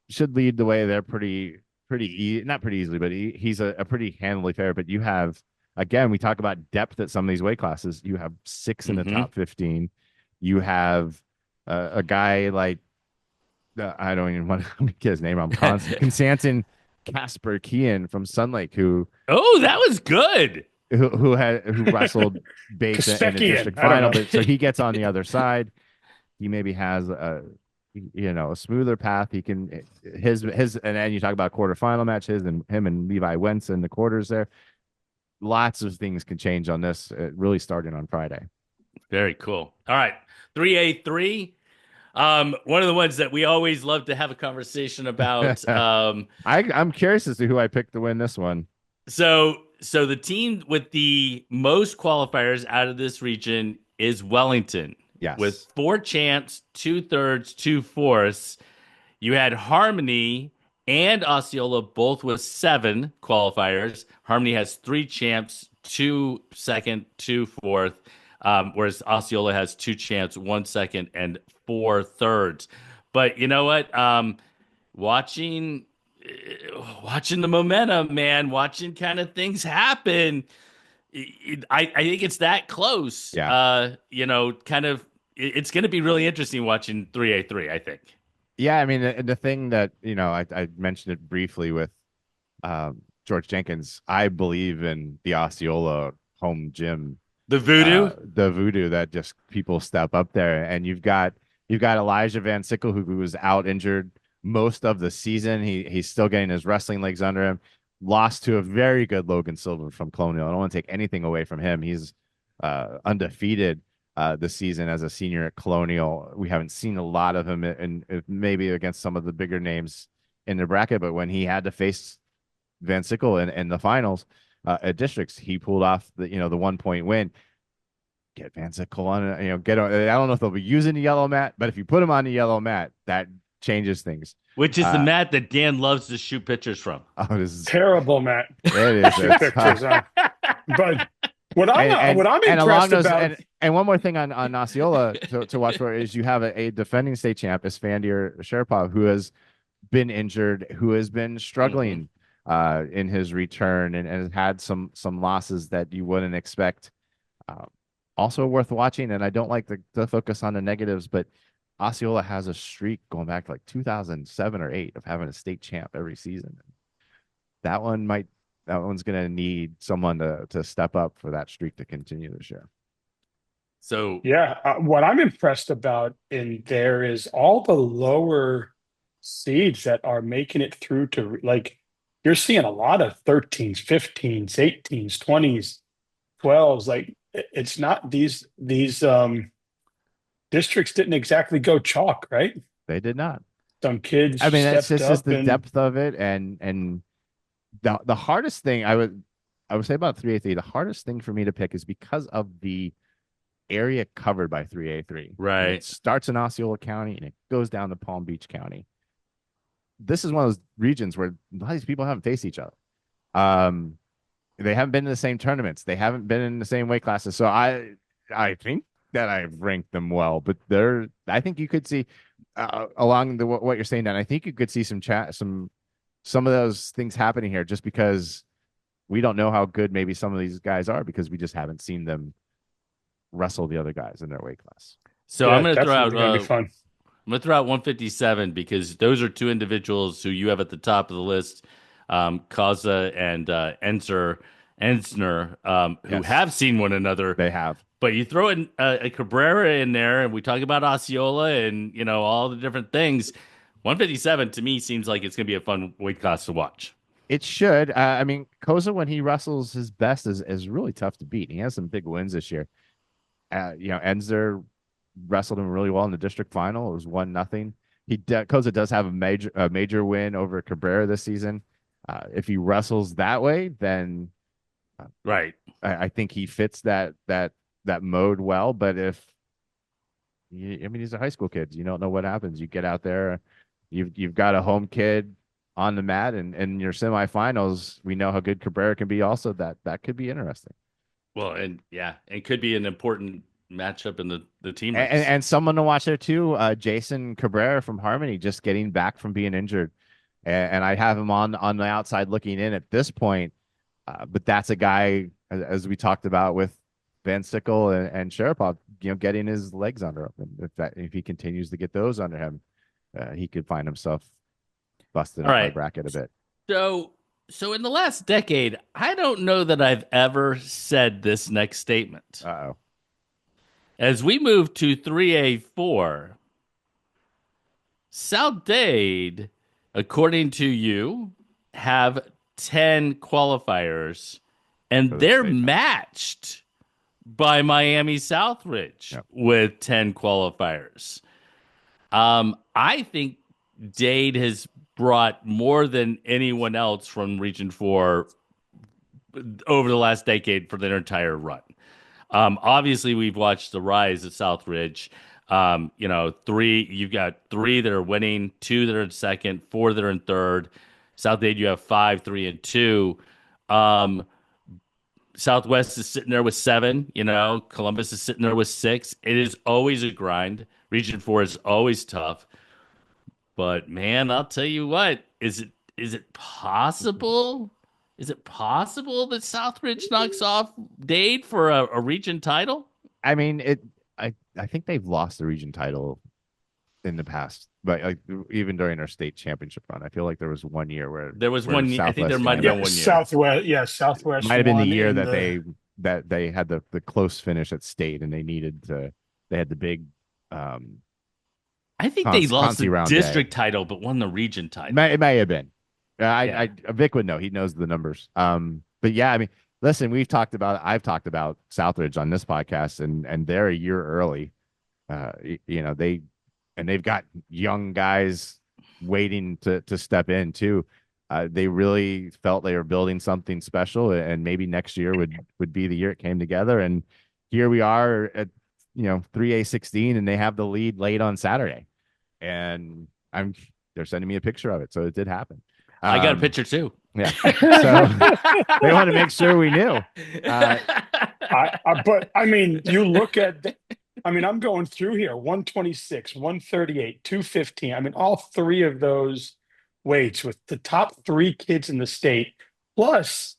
should lead the way there not pretty easily, but he's a pretty handily favorite. But you have, again, we talk about depth at some of these weight classes. You have 6 in the top 15. You have a guy like I don't even want to get his name wrong. Constantin Casper Kean from Sun Lake, who Oh, that was good. who wrestled Bates in the Kastekian, district I don't final, know. but so he gets on the other side. He maybe has a smoother path. He can his and then you talk about quarterfinal match, him and Levi Wentz in the quarters there. Lots of things can change on this, really starting on Friday. Very cool. All right. 3A3. One of the ones that we always love to have a conversation about. I'm curious as to who I picked to win this one. So the team with the most qualifiers out of this region is Wellington. Yes. With 4 champs, 2/3, 2/4. You had Harmony and Osceola both with 7 qualifiers. Harmony has 3 champs, 2 second, 2 fourth. Whereas Osceola has 2 champs, 1 second, and 4 thirds. But you know what? Watching the momentum, man, watching kind of things happen. I think it's that close. Yeah. Kind of. It's going to be really interesting watching 3A3. I think. Yeah, I mean the thing that I mentioned it briefly with George Jenkins, I believe in the Osceola home gym, The voodoo, the voodoo that just people step up there, and you've got Elijah Van Sickle who was out injured most of the season. He's still getting his wrestling legs under him. Lost to a very good Logan Silver from Colonial. I don't want to take anything away from him. He's undefeated this season as a senior at Colonial. We haven't seen a lot of him in maybe against some of the bigger names in the bracket, but when he had to face Van Sickle in the finals at districts, he pulled off the 1 point win. Get Van Sickle on, get on. I don't know if they'll be using the yellow mat, but if you put him on the yellow mat, that changes things. which is the mat that Dan loves to shoot pictures from. Oh, this is Terrible, Matt. it is Shoot pictures on. But what I'm along impressed those about. and one more thing on Osceola to watch for is you have a defending state champ, Isfandir Sherpov, who has been injured, who has been struggling in his return and has had some losses that you wouldn't expect. Also worth watching, and I don't like the focus on the negatives, but Osceola has a streak going back to like 2007 or 8 of having a state champ every season. That one's going to need someone to step up for that streak to continue this year. So Yeah, what I'm impressed about in there is all the lower seeds that are making it through to, like, you're seeing a lot of 13s, 15s, 18s, 20s, 12s. Like, it's not these districts didn't exactly go chalk, right? They did not. Some kids I mean, it's stepped just up the and depth of it, and the hardest thing I would say about 3A3, the hardest thing for me to pick is because of the area covered by 3A3. Right. It starts in Osceola County and it goes down to Palm Beach County. This is one of those regions where a lot of these people haven't faced each other. They haven't been in the same tournaments. They haven't been in the same weight classes. So I think that I've ranked them well, but I think you could see along what you're saying, Dan, I think you could see some of those things happening here just because we don't know how good maybe some of these guys are because we just haven't seen them wrestle the other guys in their weight class. So yeah, I'm going to throw out definitely gonna be fun. I'm going to throw out 157 because those are two individuals who you have at the top of the list, Kaza and Ensner, who Yes. have seen one another. They have. But you throw in a Cabrera in there, and we talk about Osceola and all the different things. 157 to me seems like it's going to be a fun weight class to watch. It should. I mean, Koza, when he wrestles his best, is really tough to beat. He has some big wins this year. Enzer wrestled him really well in the district final. It was 1-0. Koza does have a major win over Cabrera this season. If he wrestles that way, then right, I think he fits that mode well. But these are high school kids. You don't know what happens. You get out there, you've got a home kid on the mat, and in your semifinals, we know how good Cabrera can be. Also, that could be interesting. Well, and could be an important matchup in the team race. And someone to watch there too, Jason Cabrera from Harmony, just getting back from being injured, and I have him on the outside looking in at this point. But that's a guy, as we talked about with Van Sickle and Sharapov, getting his legs under him. And if he continues to get those under him, he could find himself busted up my bracket a bit. So in the last decade, I don't know that I've ever said this next statement. Uh-oh. As we move to 3A4, South Dade, according to you, have 10 qualifiers, and they're matched by Miami Southridge with 10 qualifiers. I think Dade has brought more than anyone else from Region 4 over the last decade for their entire run. Obviously, we've watched the rise of Southridge. You've got 3 that are winning, 2 that are in second, 4 that are in third. South Dade, you have 5, 3, and 2. Southwest is sitting there with 7. Columbus is sitting there with 6. It is always a grind. Region 4 is always tough. But man, I'll tell you what, is it possible? Is it possible that Southridge knocks off Dade for a region title? I mean, I think they've lost the region title in the past, but like even during our state championship run, I feel like there was one year There was where one. I think there Southwest might have came. been Yeah, one year. Southwest. Yeah, Southwest Might have been the won year in that the. they had the close finish at state, and they needed to. They had the big um I think they lost the concy round day. district title, but won the region title. It may have been. Yeah. Vic would know. He knows the numbers. But yeah, I mean, listen, I've talked about Southridge on this podcast, and they're a year early. You know, they've got young guys waiting to step in too. They really felt they were building something special, and maybe next year would be the year it came together. And here we are at 3A16, and they have the lead late on Saturday, and I'm they're sending me a picture of it, so it did happen. I got a picture too. Yeah, so they want to make sure we knew. But I mean, you look at. I mean, I'm going through here: 126, 138, 215. I mean, all three of those weights with the top three kids in the state, plus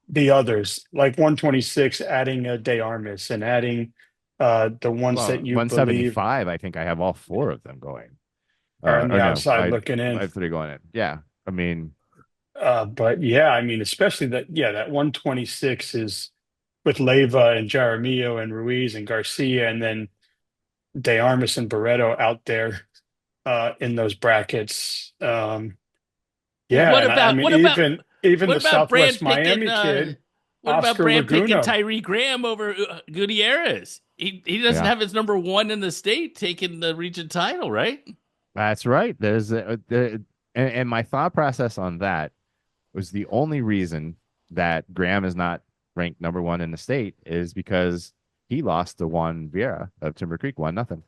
the others, like 126, adding a De Armas and adding the ones Well, that you believe 175, I think I have all four of them going. are on the Or no, outside looking I in. have three going in. Yeah, I mean, But yeah, I mean, especially that 126 is with Leyva and Jaramillo and Ruiz and Garcia, and then De Armas and Barreto out there in those brackets. Well, Yeah, and I mean, even what the about Southwest Brand picking Miami kid, what about Oscar Brand picking Laguna. Tyree Graham over Gutierrez? He doesn't yeah, have his number one in the state taking the region title, right? that's right. And my thought process on that was the only reason that Graham is not ranked number one in the state is because he lost to Juan Vieira of Timber Creek, 1-0,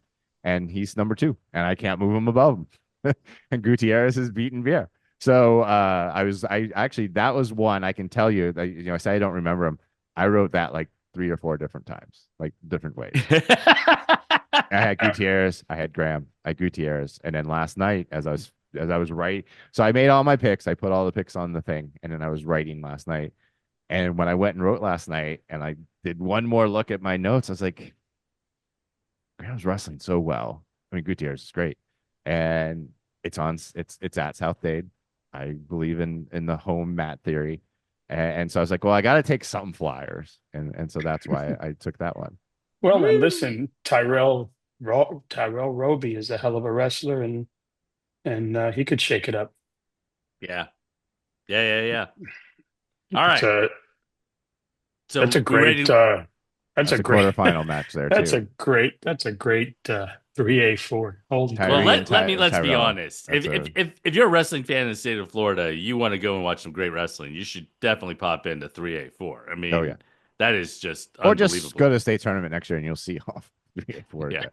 and he's number two, and I can't move him above him. And Gutierrez has beaten Vieira. So I actually that was one I can tell you that I say I don't remember him. I wrote that like 3 or 4 different times, like different ways. I had Gutierrez, I had Graham, I had Gutierrez, and then last night as I was writing, so I made all my picks. I put all the picks on the thing, and then I was writing last night. And when I went and wrote last night, and I did one more look at my notes, I was like, Graham's wrestling so well. I mean, Gutierrez is great, and it's at South Dade. I believe in the home mat theory, and so I was like, well, I got to take some flyers, and so that's why I took that one. Well, and listen, Tyrell Roby is a hell of a wrestler, and he could shake it up. Yeah. Yeah. All right. So So that's a we ready great. to, That's That's a a great. quarterfinal match there That's too. a great. That's a great 3A4. Holy Tyree well, crap! and let's be Tyrell. honest. That's If you're a wrestling fan in the state of Florida, you want to go and watch some great wrestling, you should definitely pop into 3A4. I oh mean, yeah. that is just Or just unbelievable. go to the state tournament next year and you'll see all 3A4 Yeah. again.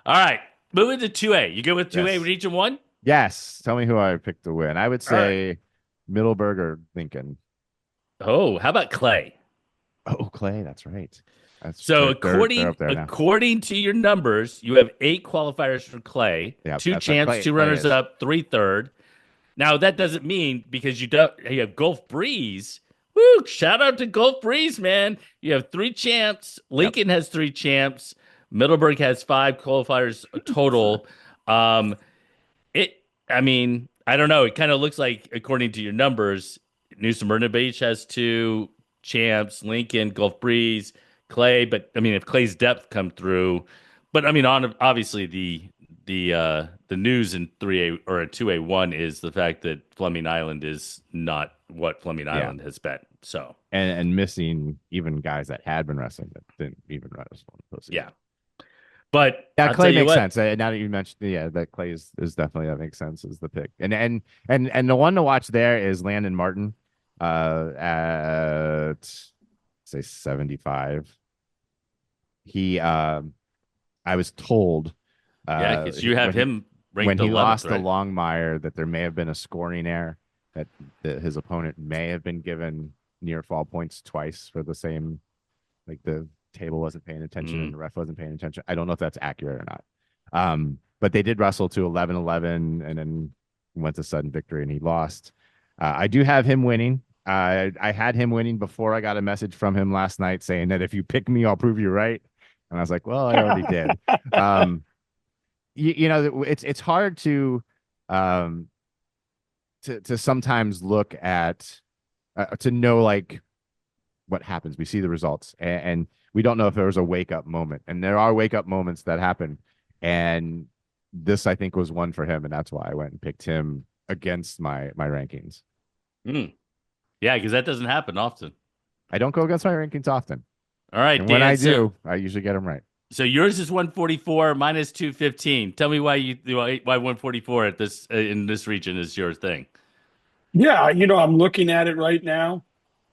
All right. Moving to 2A. You go with 2A Yes. Region 1? Yes. Tell me who I picked to win. I would All right. say Middleburg or Lincoln. Oh, how about Clay? Oh, Clay. That's right. So they're up there now. according to your numbers, you have 8 qualifiers for Clay, Yeah, 2 that's what champs, Clay, 2 Clay runners is. up, 3 third. Now that doesn't mean because you have Gulf Breeze. Woo! Shout out to Gulf Breeze, man. You have 3 champs. Lincoln has 3 champs. Middleburg has 5 qualifiers total. Um, I mean, I don't know. It kind of looks like, according to your numbers, New Smyrna Beach has 2 champs, Lincoln, Gulf Breeze, Clay. But I mean, if Clay's depth come through, but I mean, obviously the news in 3A or 2A1 is the fact that Fleming Island is not what Fleming Yeah. Island has been. So And missing even guys that had been wrestling that didn't even wrestle in the postseason. yeah, but Yeah, I'll Clay tell you makes what, sense. Now that you mentioned, yeah, that Clay is definitely that makes sense as the pick. And the one to watch there is Landon Martin, at say 75. I was told, yeah, because you have him when ranked he 11th, lost to right? Longmire that there may have been a scoring error that his opponent may have been given near fall points twice for the same, like the table wasn't paying attention and the ref wasn't paying attention. I don't know if that's accurate or not. But they did wrestle to 11-11 and then went to sudden victory and he lost. I do have him winning. I had him winning before I got a message from him last night saying that if you pick me, I'll prove you right. And I was like, well, I already did. you know, it's hard um to sometimes look at to know like what happens. We see the results, and we don't know if there was a wake up moment. And there are wake up moments that happen, and this I think was one for him, and that's why I went and picked him against my rankings. Mm. Yeah, because that doesn't happen often. I don't go against my rankings often, All right, and when Dan. I do, I usually get them right. So yours is 144, mine is 215. Tell me why 144 at this in this region is your thing. Yeah, I'm looking at it right now,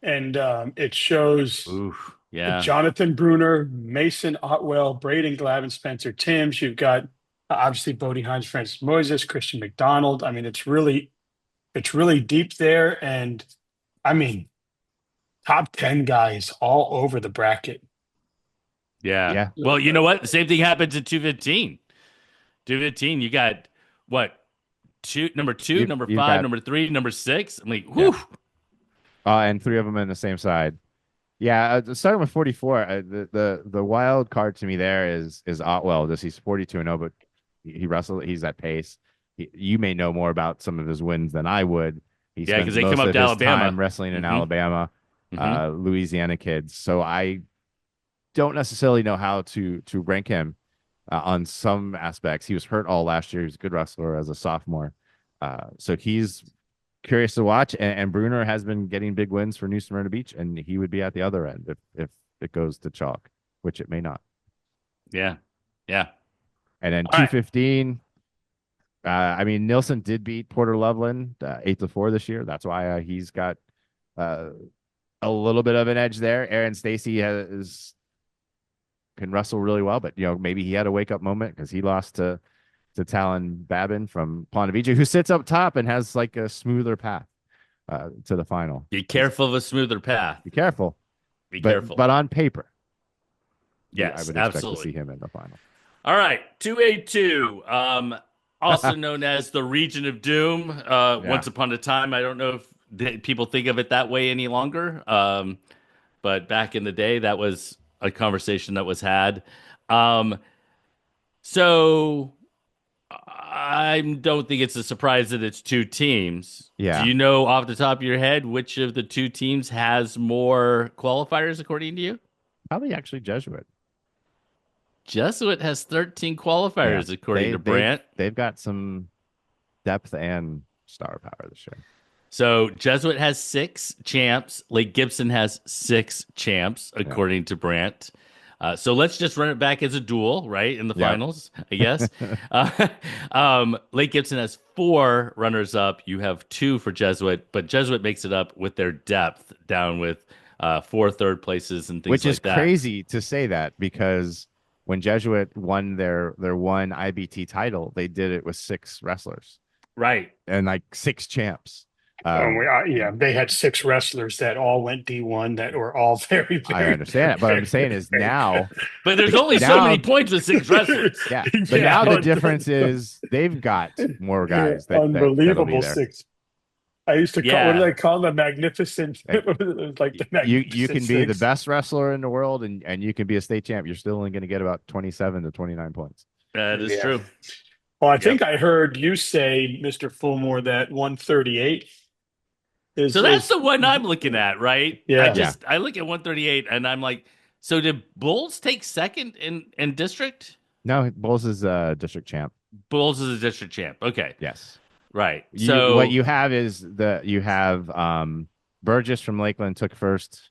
and it shows Ooh, yeah, Jonathan Bruner, Mason Otwell, Braden Glavin, Spencer Timms. You've got obviously Bodie Hines, Francis Moises, Christian McDonald. I mean, it's really deep there, and I mean, top 10 guys all over the bracket. yeah. Yeah, Well, you know what? The same thing happens at 215. 215, you got what? Number two, number you've five, got number three, number six. I'm like, yeah, whew. and three of them in the same side. Yeah, starting with 44, the wild card to me there is Otwell. Just he's 42-0, but he wrestled. He's at pace. You may know more about some of his wins than I would. He Yeah, because spends they come most up of to his Alabama. time wrestling in Hmm. Alabama, Hmm. Louisiana kids. So I don't necessarily know how to rank him on some aspects. He was hurt all last year. He was a good wrestler as a sophomore. So he's curious to watch. And Bruner has been getting big wins for New Smyrna Beach, and he would be at the other end if it goes to chalk, which it may not. Yeah, yeah. And then All right. 215. I mean, Nilsson did beat Porter Loveland 8-4 this year. That's why he's got uh, a little bit of an edge there. Aaron Stacy can wrestle really well, but maybe he had a wake up moment because he lost to Talon Babin from Ponte Vedra, who sits up top and has like a smoother path to the final. Be careful of a smoother path. Be careful, Be but careful. but on paper, I Yes, would expect to absolutely. see him in the final. All right, 282, also known as the Region of Doom. Yeah, Once upon a time, I don't know if people think of it that way any longer, but back in the day, that was a conversation that was had. Um, so I don't think it's a surprise that it's two teams. Do yeah, you know off the top of your head which of the two teams has more qualifiers, according to you? probably actually Jesuit. Jesuit has 13 Yeah, qualifiers, according they to they've Brant. they've got some depth and star power this year. So Jesuit has 6 champs. Lake Gibson has 6 champs, Yeah, according to Brant. So let's just run it back as a duel, right? In the yeah. finals, I guess. Lake Gibson has 4 runners-up. You have 2 for Jesuit, but Jesuit makes it up with their depth down with 4 third places and things Which is like that. crazy to say that because when Jesuit won their one IBT title, they did it with 6 wrestlers Right. and like 6 champs. Yeah, they had 6 wrestlers that all went D1 that were all very, I very, understand it, but I'm very, saying is very now, But there's only so now, many points with 6 wrestlers. yeah, but yeah, now the difference is they've got more guys that'll be unbelievable there. 6. I used to call, what did Yeah. I call them? The magnificent, Like, it was like the you magnificent can be the six. best wrestler in the world and you can be a state champ. You're still only going to get about 27 to 29 points. That is Yeah. true. Well, I Yep. think I heard you say, Mr. Fulmore, that 138 So that's is the one I'm looking at, right? yeah. Yeah. I look at 138 and I'm like, so did Bulls take second in district? No, Bulls is district champ. Bulls is a district champ. Okay. Yes. Right. What So you have is you have Burgess from Lakeland took first.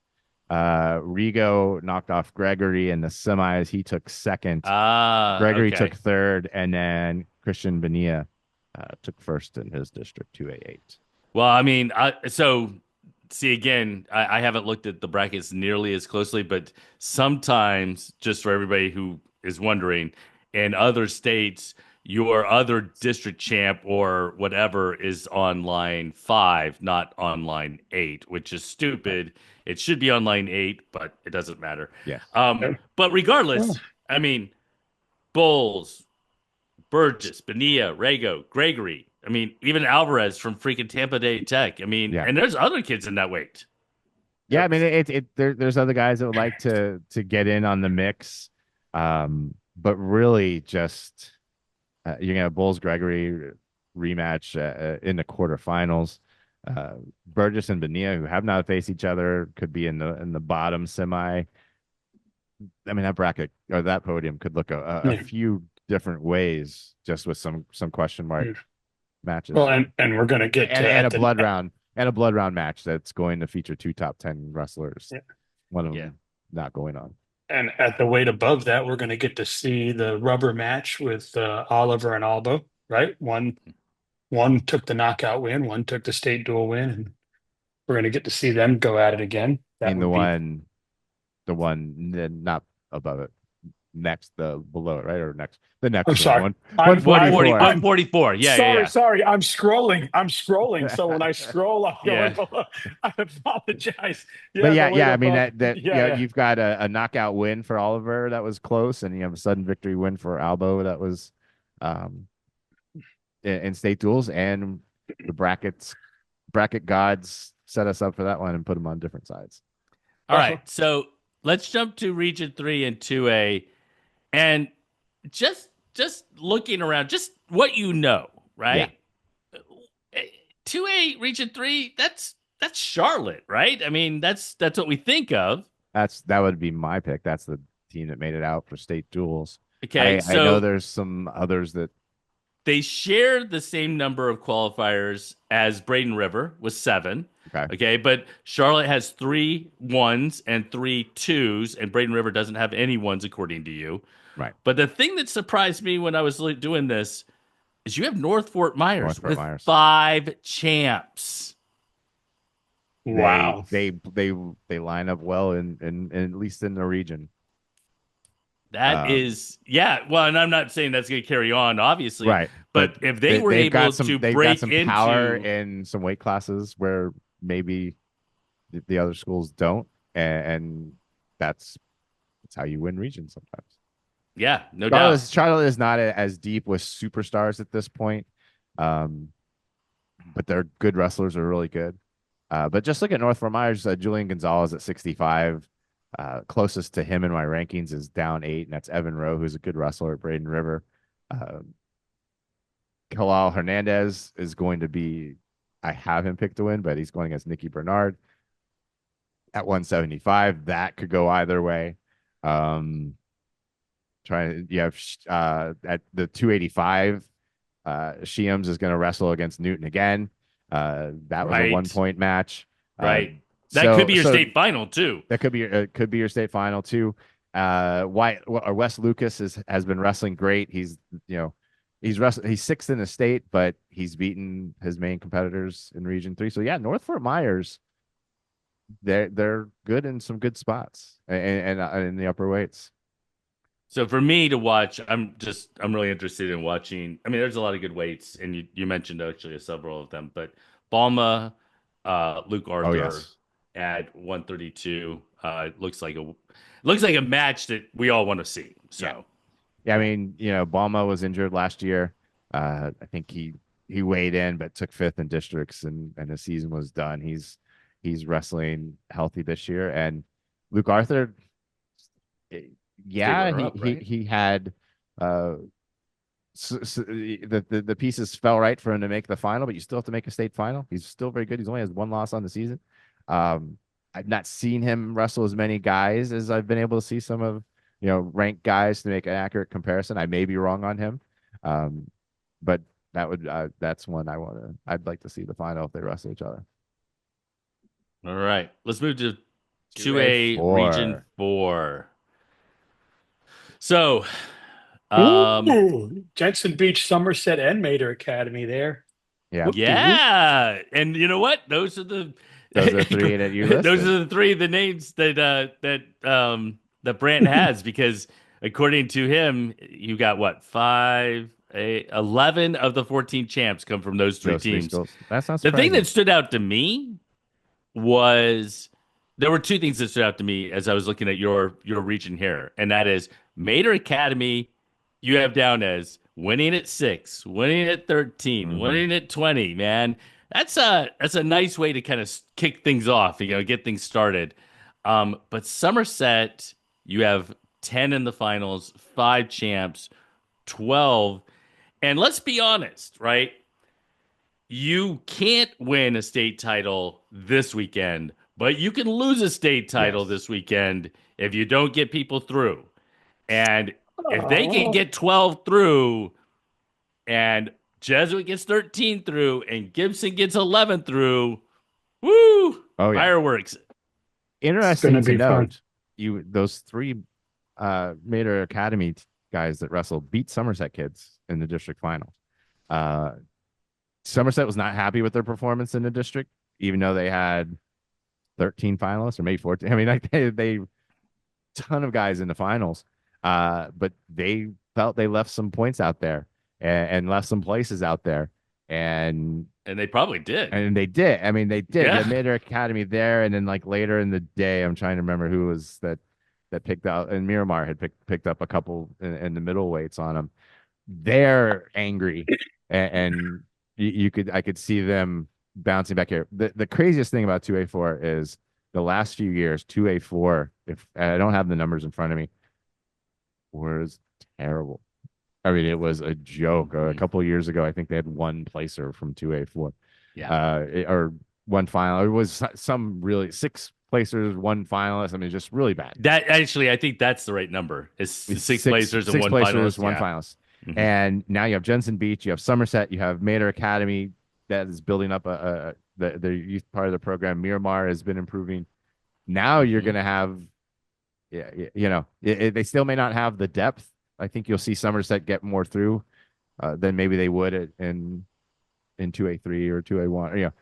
Rigo knocked off Gregory in the semis. He took second. Gregory okay. took third, and then Christian Benia took first in his district 2A8. Well, I mean, so see again, I haven't looked at the brackets nearly as closely, but sometimes, just for everybody who is wondering, in other states, your other district champ or whatever is on line 5, not on line 8, which is stupid. It should be on line 8, but it doesn't matter. Yes. But regardless, I mean, Bulls, Burgess, Benia, Rago, Gregory. I mean, even Alvarez from freaking Tampa Bay Tech. I mean, Yeah. and there's other kids in that weight. Yeah, I mean there's other guys that would like to get in on the mix. But really just You're gonna have Bulls Gregory rematch in the quarterfinals. Burgess and Bonilla, who have not faced each other, could be in the bottom semi. I mean, that bracket or that podium could look a Yeah. few different ways, just with some question mark Yeah. Well, matches, and we're gonna get to and at a the blood round and a blood round match that's going to feature two top 10 wrestlers. yeah. One of Yeah. them not going on. And at the weight above that, we're gonna get to see the rubber match with Oliver and Albo, right? One took the knockout win, one took the state dual win, and we're gonna get to see them go at it again. I That mean, would be. not above it, next the below it, right? Or the I'm next one, sorry. one I'm I'm 140, 144. I'm 144. Yeah, yeah, sorry, yeah. sorry. I'm scrolling. I'm scrolling. So when I scroll, I'm going Yeah. below. I apologize. But Yeah, yeah, the weight yeah. I mean above. that Yeah, yeah. you've got a knockout win for Oliver that was close, and you have a sudden victory win for Albo that was um in state duels, and the bracket gods set us up for that one and put them on different sides. All Uh-huh. right. So let's jump to Region 3 and 2A. And just looking around, just what you know, Yeah, right? 2A Region 3, that's Charlotte, right? I mean, that's what we think of. that would be my pick. That's the team that made it out for state duels. Okay, I know so there's some others that they share the same number of qualifiers as Braden River with 7. okay, Okay, but Charlotte has 3 1s and 3 2s, and Braden River doesn't have any ones according to you. right. But the thing that surprised me when I was doing this is you have North Fort Myers North Fort with Myers. 5 champs. They Wow. they they they line up well in at least in the region. That Um, is, yeah. Well, and I'm not saying that's going to carry on, obviously, right, but but if they were they've got able some to break power into, in some weight classes where maybe the other schools don't, and that's how you win regions sometimes. yeah, no doubt. Charlotte is not as deep with superstars at this point, um, but their good wrestlers are really good. But just look at North Fort Myers. Julian Gonzalez at 65. Closest to him in my rankings is down 8, and that's Evan Rowe, who's a good wrestler at Braden River. Uh, Kalal Hernandez is going to be, I have him picked to win, but he's going against Nicky Bernard at 175. That could go either way. You have at the 285, Sheems is going to wrestle against Newton again. That was a one Right, point match. Uh, right. That could so be your so state final too. that could be your state final too. Wes Lucas has been wrestling great. He's sixth in the state, but he's beaten his main competitors in Region 3. So yeah, North Fort Myers, they're good in some good spots and in the upper weights. So for me to watch, I'm really interested in watching. I mean, there's a lot of good weights, and you mentioned actually several of them, but Balma, Luke Oh Arthur yes, at 132 looks like a match that we all want to see. yeah. So Yeah, I yeah, mean, Balma was injured last year. I think he weighed in, but took fifth in districts, and the season was done. He's wrestling healthy this year, and Luke Arthur, eh, state yeah, runner up, right? he had uh the pieces fell right for him to make the final, but you still have to make a state final. He's still very good. He's only has one loss on the season. Um, I've not seen him wrestle as many guys as I've been able to see some of ranked guys to make an accurate comparison. I may be wrong on him, um, but that's one I'd like to see the final if they wrestle each other. All right, let's move to 2A 2A Region 4. 4. So, um, Ooh, Jensen Beach, Somerset, and Mater Academy there. Yeah, Whoop de whoop. yeah, and you know what? Those are the those are three that you those listed. are the three the names that Brant has because according to him, you got what 11 of the 14 champs come from those three Those three teams. schools. That's not The thing that surprising. stood out to me was there were two things that stood out to me as I was looking at your region here, and that is Mater Academy. You have down as winning at 6, winning at 13, Hmm. winning at 20. Man, that's a nice way to kind of kick things off. Get things started. But Somerset, you have 10 in the finals, 5 champs, 12. And let's be honest, right? You can't win a state title this weekend, but you can lose a state title Yes. this weekend if you don't get people through. And if they can Oh, get 12 through and Jesuit gets 13 through and Gibson gets 11 through, woo, Oh yeah. fireworks. it's going Interesting to to be fun. note, those three Mater Academy guys that wrestled beat Somerset kids in the district final. Uh, Somerset was not happy with their performance in the district, even though they had 13 finalists or maybe 14. I mean, like they ton of guys in the finals. But they felt they left some points out there and left some places out there. And And they probably did. and they did. I mean, they did. They Yeah. made their academy there, and then like later in the day, I'm trying to remember who was that picked out, and Miramar had picked up a couple in the middleweights on them. They're angry, and I could see them bouncing back here. The craziest thing about 2A4 is the last few years, 2A4, if I don't have the numbers in front of me, was terrible. I mean, it was a joke. A Mhm. couple of years ago, I think they had one placer from 2A4, Yeah. or one final. It was some really six placers, one finalist. I mean, just really bad. That actually, I think that's the right number. It's It's six placers and six one placers, finalist. one Yeah. finalist. Mhm. And now you have Jensen Beach, you have Somerset, you have Mater Academy that is building up the youth part of the program. Miramar has been improving. Now you're Mhm. going to have, yeah, they still may not have the depth. I think you'll see Somerset get more through than maybe they would in 2A3 or 2A1.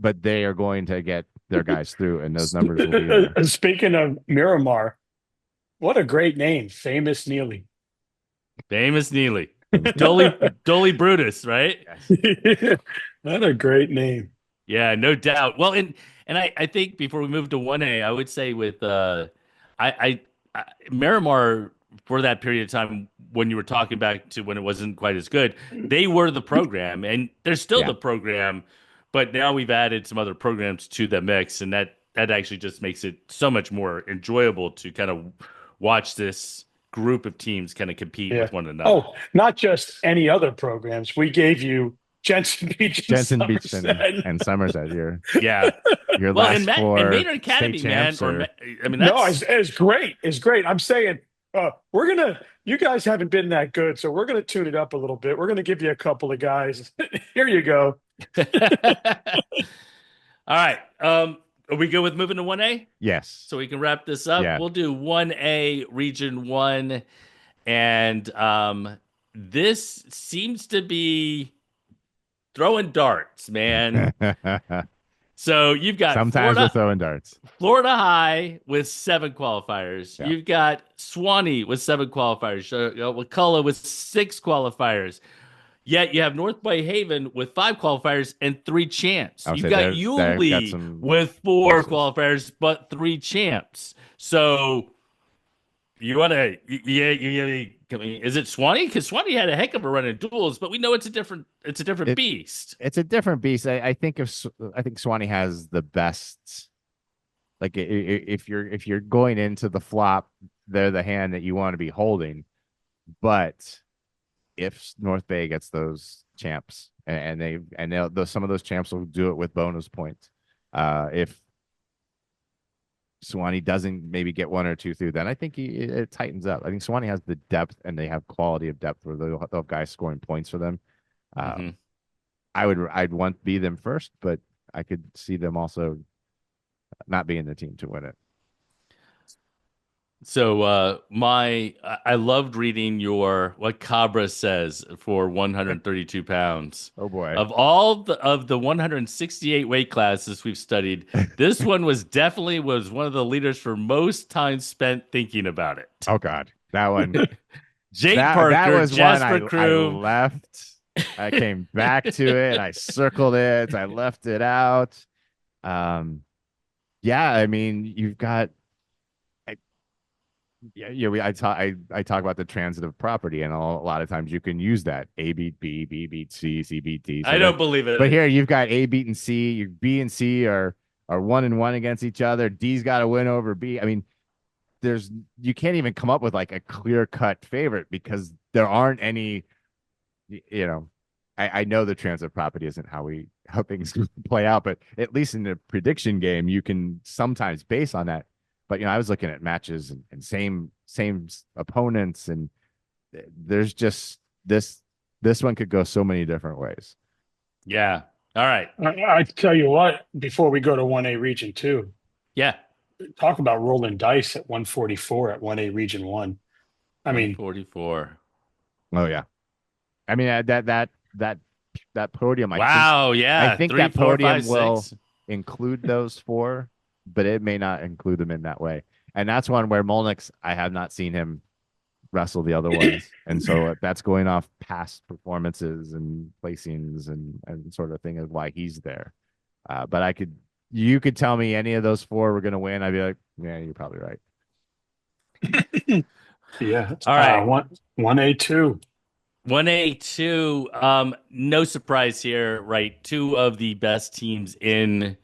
But they are going to get their guys through, and those numbers will be there. Speaking of Miramar, what a great name, Famous Neely. Famous Neely. Dolly Brutus, right? Yes. What a great name. Yeah, no doubt. Well, and I think before we move to 1A, I would say with I Miramar for that period of time when you were talking back to when it wasn't quite as good, they were the program and they're still Yeah. the program, but now we've added some other programs to the mix and that actually just makes it so much more enjoyable to kind of watch this group of teams kind of compete Yeah. with one another. Oh, not just any other programs. We gave you Jensen Beach and Jensen Beach Somerset. and Somerset, Yeah. your Well, last And four Maynard state Academy, man, champs are I mean No, that's it's great. It's great. I'm saying you guys haven't been that good, so we're gonna tune it up a little bit. We're gonna give you a couple of guys. Here you go. All right. Are we good with moving to 1A? yes. So we can wrap this up. Yeah. We'll do 1A Region 1. And this seems to be throwing darts, man. So you've got Sometimes we're throwing darts. Florida High with 7 qualifiers. Yeah. You've got Swanee with 7 qualifiers. Wakulla with 6 qualifiers. Yet you have North Bay Haven with 5 qualifiers and 3 champs. I would You've say got they've got Yulee some with 4 horses. qualifiers but 3 champs. So you want to, I mean, is it Swanee? Because Swanee had a heck of a run in duels, but we know it's a different beast. It's a different beast. I think Swanee has the best. Like if you're going into the flop, they're the hand that you want to be holding. But if North Bay gets those champs, they'll some of those champs will do it with bonus points. If Swanee doesn't maybe get one or two through, then I think it tightens up. I think Swanee has the depth and they have quality of depth where they'll have guys scoring points for them. Mm-hmm. I'd want be them first, but I could see them also not being the team to win it. So I loved reading your what Cabra says for 132 pounds. Oh boy. Of the 168 weight classes we've studied, this one was one of the leaders for most time spent thinking about it. Oh God, that one. Jake that Parker, was Jasper one I Crew. left. I came back to it. I circled it. I left it out. Yeah, I mean, you've got I talk about the transitive property, and a lot of times you can use that A beat B, B beat C, C beat D. I don't believe it. But here you've got A beating C. Your B and C are 1-1 against each other. D's got to win over B. I mean, you can't even come up with like a clear cut favorite because there aren't any you know, I know the transit property isn't how things play out, but at least in the prediction game, you can sometimes base on that. But I was looking at matches and same opponents, and there's just this one could go so many different ways. Yeah. All right. I tell you what, before we go to 1A Region 2, Yeah. talk about rolling dice at 144 at 1A Region 1. I mean, 144. Oh yeah, I mean that podium. Wow. I Yeah. think Three, that four, podium five, will six. include those four, but it may not include them in that way. And that's one where Molnick's, I have not seen him wrestle the other ones, and so that's going off past performances and placings and sort of thing of why he's there. But you could tell me any of those four were going to win. I'd be like, yeah, you're probably right. yeah. All right. 1A2. 1A2. No surprise here, right? Two of the best teams in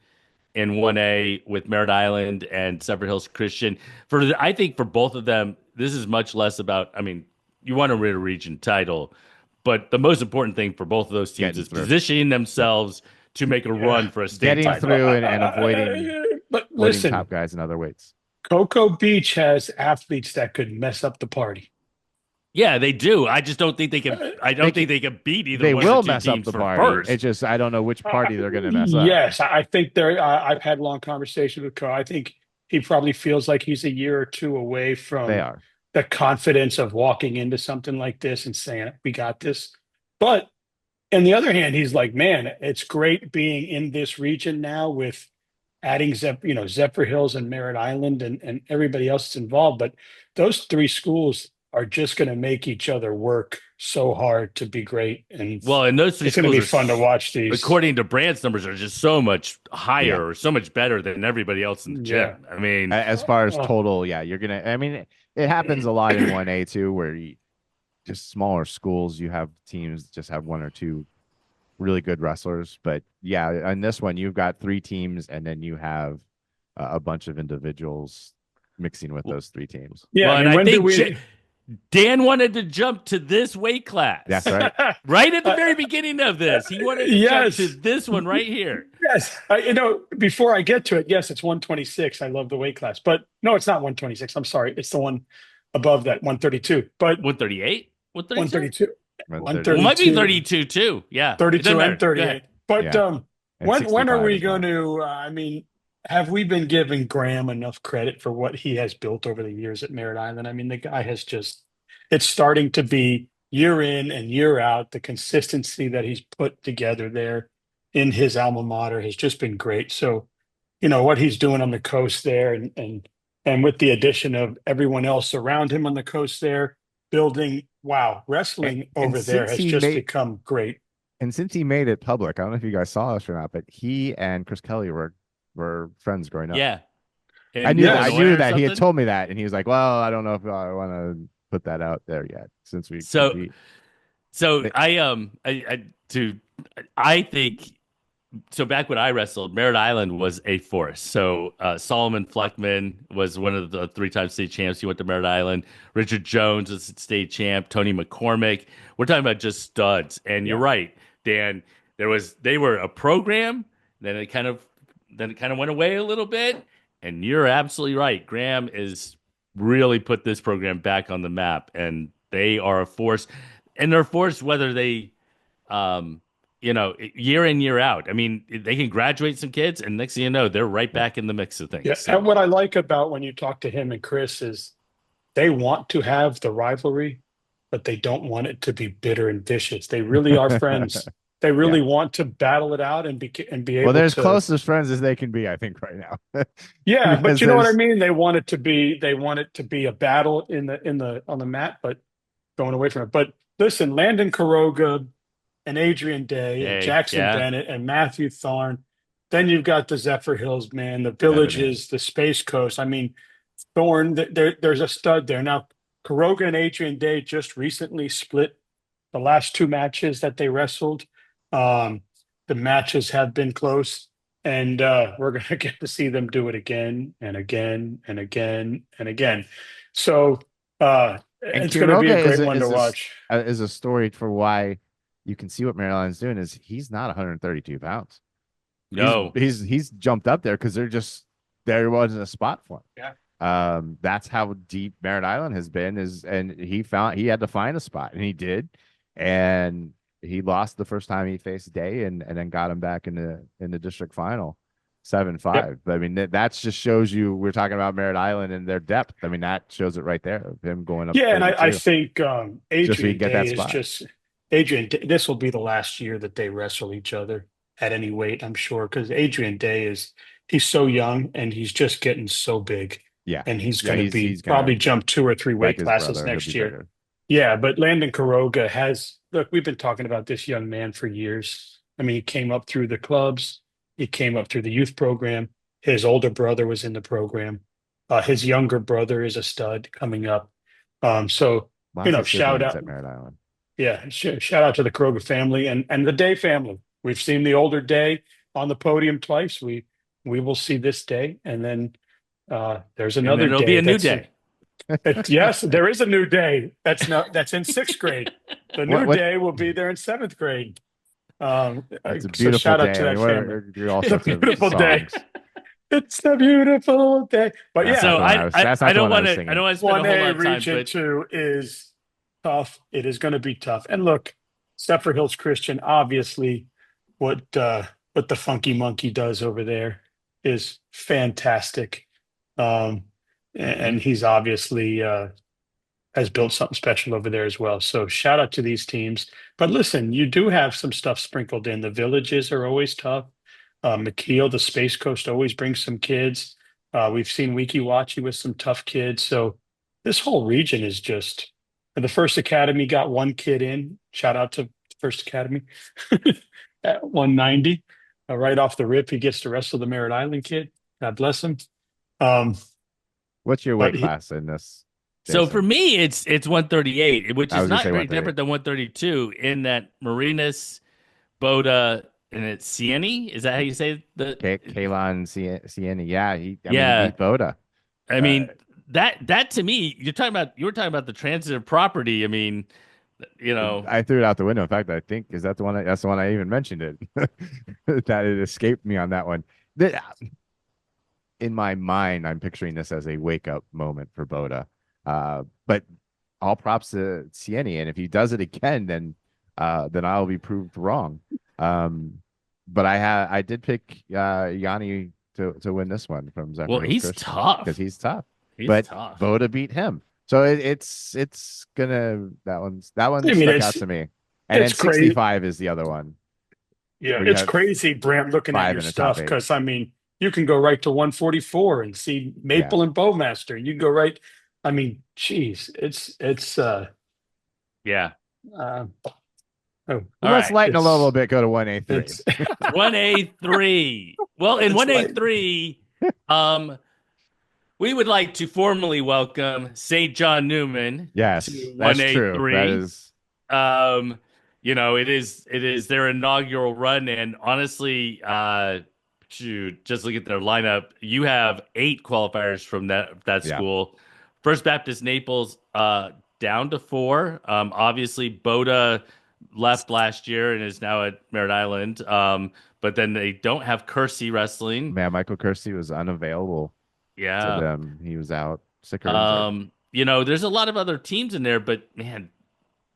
1A with Merritt Island and Separate Hills Christian. I think for both of them, this is much less about, I mean, you want to win a region title, but the most important thing for both of those teams Getting is through. positioning themselves to make a run for a state Getting title. through and avoiding But listen, top guys in other weights. Cocoa Beach has athletes that could mess up the party. Yeah, they do. I just don't think they can. I don't They think they can beat either They one will of the two mess up teams the for party. first. It's just I don't know which party they're going to mess up. Yes, I think I've had long conversations with Co. I think he probably feels like he's a year or two away They from are. the confidence of walking into something like this and saying, "We got this." But on the other hand, he's like, "Man, it's great being in this region now with adding Zephyr Hills and Merritt Island and everybody else that's involved. But those three schools are just going to make each other work so hard to be great. And Well, and those three it's going to schools be are, fun to watch these. according to Brandt's numbers, are just so much higher Yeah. or so much better than everybody else in the Yeah. gym. I mean, As far as total, yeah, you're gonna. I mean, it happens a lot in 1A too, where just smaller schools, you have teams that just have one or two really good wrestlers. But yeah, in this one, you've got three teams, and then you have a bunch of individuals mixing with those three teams. Yeah. well, I and mean, I when do think we? Dan wanted to jump to this weight class. That's right. Right at the very beginning of this, he wanted to jump to Yes. this one right here. Yes. Before I get to it, yes, it's 126. I love the weight class, but no, it's not 126. I'm sorry. It's the one above that, 132. But 138? 132. 130. Well, it might be 132. 32 too. Yeah. It 32 doesn't matter. and Go 38. ahead. But Yeah. And when are 65 we as well. going to? I mean, have we been giving Graham enough credit for what he has built over the years at Merritt Island? I mean, the guy has it's starting to be year in and year out. The consistency that he's put together there in his alma mater has just been great. So, what he's doing on the coast there and with the addition of everyone else around him on the coast there, building, wow, wrestling And over there since has he just made become great. and since he made it public, I don't know if you guys saw this or not, but he and Chris Kelly were friends growing up. Yeah. I knew Yes. I Illinois knew or that he had something? told me that, and he was like, "Well, I don't know if I want to put that out there yet, since we So compete." So They- I think so. Back when I wrestled, Merritt Island was a force. So Solomon Fleckman was one of the three-time state champs. He went to Merritt Island. Richard Jones was state champ. Tony McCormick. We're talking about just studs. And you're right, Dan. They were a program. Then it kind of went away a little bit. And you're absolutely right. Graham is really put this program back on the map, and they are a force. And they're a force whether they year in, year out. I mean, they can graduate some kids, and next thing you know, they're right back in the mix of things. Yeah. So, And what I like about when you talk to him and Chris is they want to have the rivalry, but they don't want it to be bitter and vicious. They really are friends. They really want to battle it out and be able well, they're as to. close as friends as they can be, I think, right now. Yeah, but Because you know what I there's- mean? They want it to be a battle on the mat, but going away from it. But listen, Landon Caroga and Adrian Day and hey, Jackson yeah, Bennett and Matthew Thorne. Then you've got the Zephyr Hills, man, the Villages, the Space Coast. I mean, Thorne, there's a stud there. Now, Caroga and Adrian Day just recently split the last two matches that they wrestled. Um, the matches have been close, and we're going to get to see them do it again and again and again and again. So and it's going to be a Quiroga great one to is watch. is a story for why you can see what Maryland's doing is he's not 132 pounds. No. He's jumped up there because there wasn't a spot for him. Yeah. That's how deep Merritt Island has been and he had to find a spot and he did. And he lost the first time he faced Day and then got him back in the district final 7-5. Yep. I mean, that just shows you we're talking about Merritt Island and their depth. I mean, that shows it right there of him going up Yeah, and I 32 think just so he Adrian can get that Day is spot. just Adrian. This will be the last year that they wrestle each other at any weight, I'm sure, because Adrian Day he's so young and he's just getting so big, Yeah. and he's Yeah, going to he's be gonna probably jump 2 or 3 like weight his classes brother, he'll next be year. bigger. Yeah, but Landon Caroga has look. We've been talking about this young man for years. I mean, he came up through the clubs. He came up through the youth program. His older brother was in the program. His younger brother is a stud coming up. So Lots of shout siblings out, at Merritt Island. yeah, shout out to the Kroger family and the Day family. We've seen the older Day on the podium twice. We will see this Day, and then there's And then another it'll be Day a new that's day. yes, there is a new Day. That's in 6th grade. The new What Day will be there in 7th grade. It's a So beautiful shout out day. to I that mean, family. we're all It's a sorts of beautiful day. songs. It's a beautiful day. But That's yeah, not So the one I was. That's not I the don't one I want was to singing. spend a whole 1A lot of time, Region but 2 is tough. It is going to be tough. And look, Stepford Hills Christian, obviously, what the Funky Monkey does over there is fantastic. And he's obviously has built something special over there as well. So shout out to these teams. But listen, you do have some stuff sprinkled in. The villages are always tough. McKeel, the Space Coast, always brings some kids. We've seen Weeki Wachee with some tough kids. So this whole region is just the First Academy got one kid in. Shout out to First Academy at 190. Right off the rip, he gets to wrestle the Merritt Island kid. God bless him. Um, What's your but weight class in this, so for Jason? me it's 138, which I is was gonna not say very 138. different than 132 in that Marinas, Boda, and it's Sieni. Is that how you say the Kalon Sieni. Yeah, I mean, he Yeah. beat Boda. I uh, mean, that to me, you were talking about the transitive property. I mean, you know, I threw it out the window. In fact, I think is that the one. That's the one I even mentioned it. That it escaped me on that one. In my mind, I'm picturing this as a wake up moment for Boda. But all props to Sieni, and if he does it again, then I'll be proved wrong. But I did pick Yanni to win this one from well, Zephyr Hills he's Christian tough. because he's tough. He's But tough. Boda beat him, so it's gonna that one I mean, stuck out to me. And then it's crazy. 65 is the other one Yeah, where you it's have crazy, Brant, looking at 5 your in the top stuff 8. because I mean, you can go right to 144 and see Yeah. Maple and Bowmaster. You can go right. I mean, geez, it's Yeah. uh oh, All Let's right. lighten a little bit. Go to 1A3. it's 1A3. Well, in It's like- 1A3, we would like to formally welcome St. John Newman Yes, to that's true. 1A3. That is It is their inaugural run, and honestly, shoot, just look at their lineup. You have 8 qualifiers from that Yeah. school. First Baptist Naples, down to 4. Obviously, Boda left last year and is now at Merritt Island. But then they don't have Kersey wrestling. Man, Michael Kersey was unavailable to Yeah. them. He was out sick or injured. There's a lot of other teams in there, but man,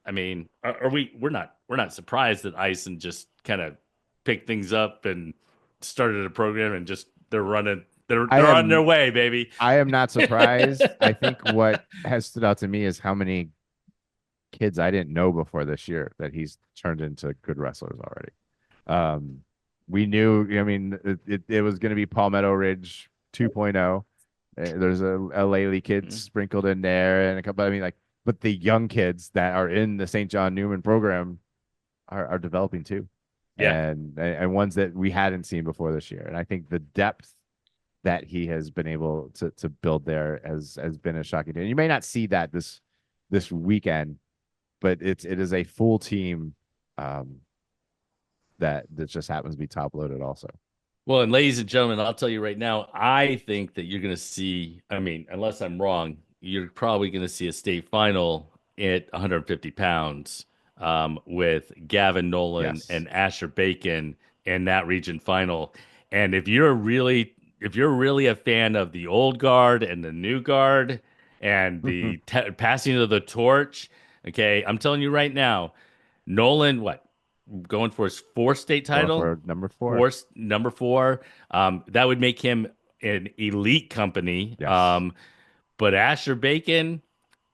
I mean, we're not surprised that Ison just kind of picked things up and started a program and just they're running. They're on their way, baby. I am not surprised. I think what has stood out to me is how many kids I didn't know before this year that he's turned into good wrestlers already. We knew, I mean, it was going to be Palmetto Ridge 2.0. There's a Laley kid sprinkled in there and a couple, I mean, like, but the young kids that are in the St. John Newman program are developing too. Yeah. And ones that we hadn't seen before this year. And I think the depth that he has been able to build there has been a shocking thing. You may not see that this weekend, but it is a full team that just happens to be top loaded also. Well, and ladies and gentlemen, I'll tell you right now, I think that you're going to see, I mean, unless I'm wrong, you're probably going to see a state final at 150 pounds with Gavin Nolan Yes. and Asher Bacon in that region final. And if you're really a fan of the old guard and the new guard and the passing of the torch, okay, I'm telling you right now, Nolan, what, going for his fourth state Going title? for number 4. Fourth, number four. That would make him an elite company. Yes. But Asher Bacon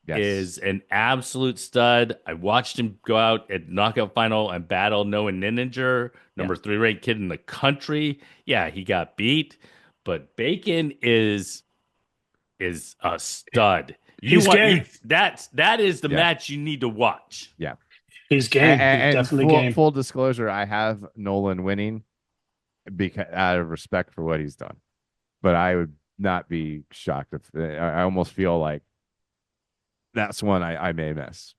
Yes. is an absolute stud. I watched him go out at knockout final and battle Noah Nininger, Yeah. number 3 ranked kid in the country. Yeah, he got beat, but Bacon is a stud. You He's want you game. that is the Yeah. match you need to watch. Yeah. He's game. He's And definitely full game. full disclosure, I have Nolan winning because out of respect for what he's done. But I would not be shocked if I almost feel like that's one I may miss.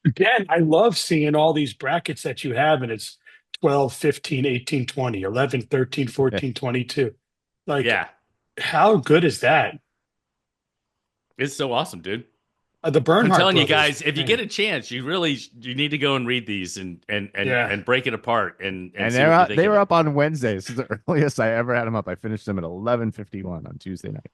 Again, I love seeing all these brackets that you have, and it's 12, 15, 18, 20, 11, 13, 14, 22. Like, Yeah, how good is that? it's so awesome, dude. The I'm Bernhardt telling you brothers, guys, if you get man. a chance, you need to go and read these Yeah. and break it apart and And see what you think they of were it. up on Wednesday. This is the earliest I ever had them up. I finished them at 11:51 on Tuesday night.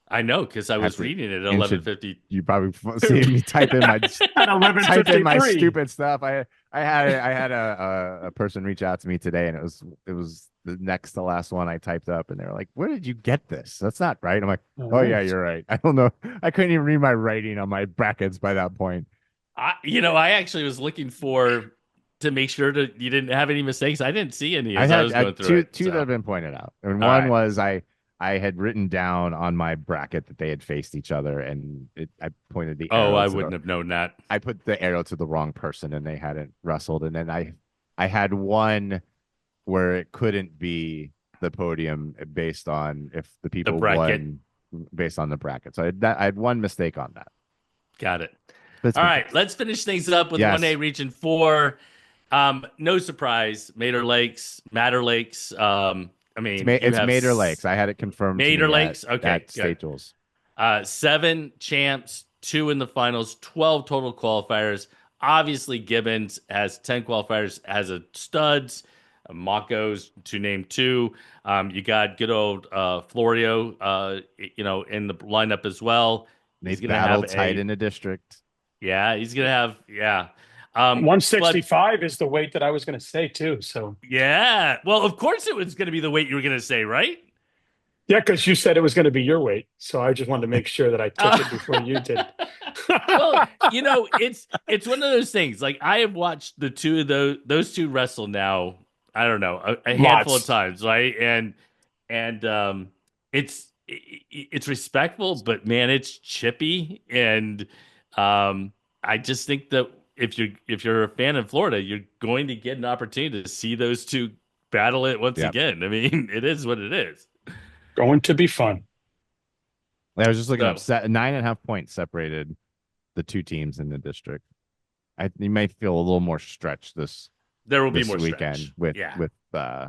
I know because I Had was to reading it at ancient 11:50. You probably see me type in my At stupid stuff. I had a person reach out to me today, and it was the next to last one I typed up, and they were like, "Where did you get this? That's not right." I'm like, "Oh yeah, you're right. I don't know. I couldn't even read my writing on my brackets by that point." I actually was looking to make sure that you didn't have any mistakes. I didn't see any I as I had was going through it. two that have So, been pointed out, and all one right. was I had written down on my bracket that they had faced each other, and I pointed the Oh, arrow I to the wouldn't have known that. I put the arrow to the wrong person, and they hadn't wrestled, and then I had one where it couldn't be the podium based on if the The people bracket. won based on the bracket. So I had one mistake on that. Got it. But it's All been right, fixed. let's finish things up with Yes. 1A Region 4. No surprise, Matter Lakes. I mean, you It's have Mater Lakes. I had it confirmed to Mater me Lakes. Okay, at good. State Duels. 7 champs, 2 in the finals, 12 total qualifiers. Obviously, Gibbons has 10 qualifiers, has a studs, Mako's to name 2. You got good old Florio, in the lineup as well. They He's gonna have battled tight in the district. he's gonna have, yeah. But 165 is the weight that I was going to say too. So, yeah, well, of course it was gonna be the weight you were gonna say, right? yeah, because you said it was going to be your weight. So I just wanted to make sure that I took it before you did. Well, it's one of those things. Like I have watched the two of those two wrestle now. I don't know a handful of Lots. times, right? And it's respectful, but man, it's chippy. And I just think that if you're a fan in Florida, you're going to get an opportunity to see those two battle it once Yeah. again. I mean, it is what it is. Going to be fun. I was just looking up. So 9.5 points separated the two teams in the district. You may feel a little more stretched there will be this more weekend stretch. with Yeah.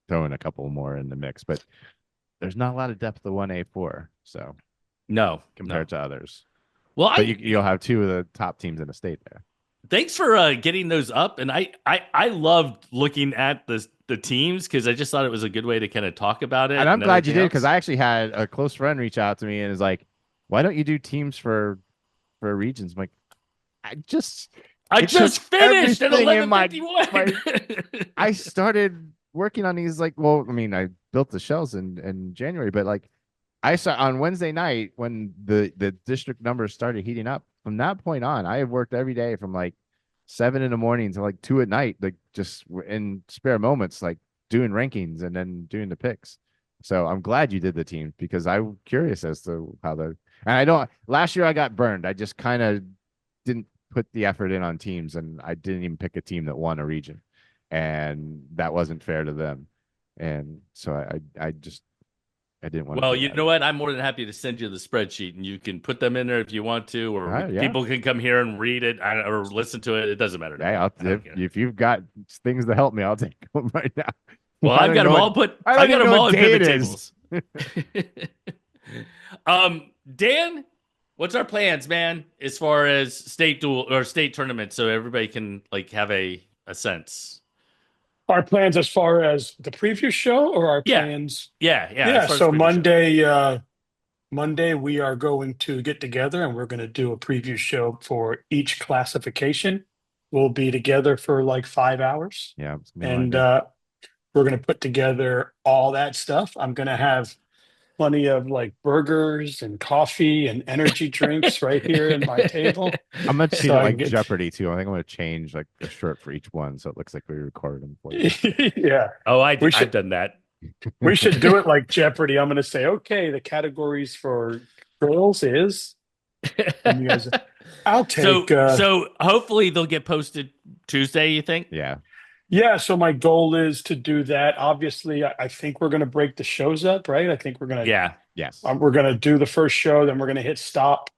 throwing a couple more in the mix, but there's not a lot of depth to 1A4, so No, compared to others. Well, But you'll have two of the top teams in the state there. thanks for getting those up, and I loved looking at the teams because I just thought it was a good way to kind of talk about it. And I'm glad you everything did because else. I actually had a close friend reach out to me and is like, "Why don't you do teams for regions?" I'm like, I just it took Finished at everything in 11:51. I started working on these well, I mean, I built the shells in January, but I saw on Wednesday night when the district numbers started heating up. From that point on, I have worked every day from 7 in the morning to 2 at night, just in spare moments, doing rankings and then doing the picks. So I'm glad you did the team because I'm curious as to how and I don't. Last year I got burned. I just kind of didn't put the effort in on teams, and I didn't even pick a team that won a region, and that wasn't fair to them. And so I didn't want to Well, do you that. know what? I'm more than happy to send you the spreadsheet, and you can put them in there if you want to, or Yeah. people can come here and read it or listen to it. It doesn't matter. Hey, if you've got things to help me, I'll take them right now. Well, I I've don't got even them know all what- put. I don't I got even them know all what in day pivot it is. tables. Dan, What's our plans, man, as far as state duel or state tournament, so everybody can like have a sense? Our plans as far as the preview show, or our Yeah, plans? yeah. As Yeah, far as so preview show. Monday we are going to get together and we're going to do a preview show for each classification. We'll be together for like 5 hours, Yeah, it's gonna be a lot of and good. we're going to put together all that stuff. I'm going to have plenty of like burgers and coffee and energy drinks right here in my table, I'm gonna treat so it I can like get. Jeopardy too. I think I'm gonna change like a shirt for each one, so it looks like we recorded them for you. Yeah, Oh, we I've should done that. we should do it like Jeopardy. I'm going to say, okay, the categories for girls is, and you guys, I'll take. So hopefully they'll get posted Tuesday, you think? Yeah, Yeah, so my goal is to do that. Obviously, I think we're going to break the shows up, right? I think Yeah. yes, we're going to do the first show, then we're going to hit stop,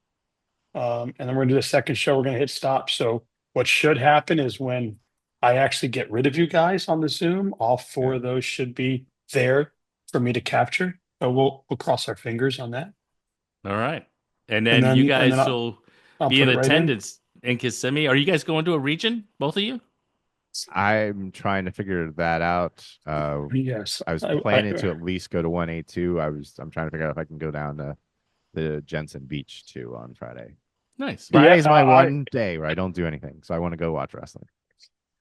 and then we're going to do the second show. We're going to hit stop. So what should happen is when I actually get rid of you guys on the Zoom, all four Yeah. of those should be there for me to capture. So we'll cross our fingers on that, All right. And and then you then guys I'll will I'll be put in it right in. attendance in Kissimmee. Are you guys going to a region, both of you? I'm trying to figure that out. Yes, I was planning to at least go to 182. I'm trying to figure out if I can go down to the Jensen Beach too on Friday. Nice. Friday's my I one day where I don't do anything, so I want to go watch wrestling.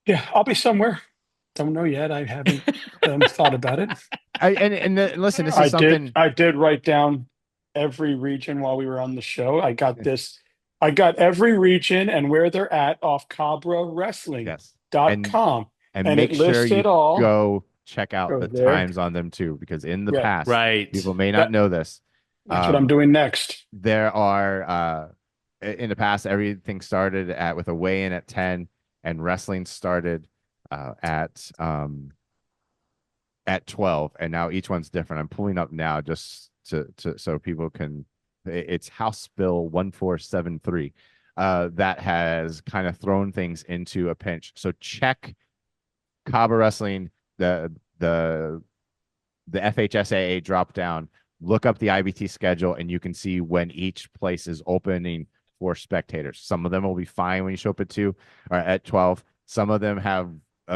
yeah, I'll be somewhere. Don't know yet. I haven't thought about it. Listen, this is something. I did write down every region while we were on the show. I got this. I got every region and where they're at off Yes, CabraWrestling.com, and and it make sure lists you it all. go check out Go the there. times on them too, because in the Yeah, past, Right. people may not that, know this. that's what I'm doing next. There are in the past, everything started with a weigh-in at 10, and wrestling started at 12, and now each one's different. I'm pulling up now just to so people can. It's House Bill 1473 that has kind of thrown things into a pinch. So check Cabo Wrestling, the FHSAA drop down. Look up the IBT schedule, and you can see when each place is opening for spectators. Some of them will be fine when you show up at 2 or at 12. Some of them have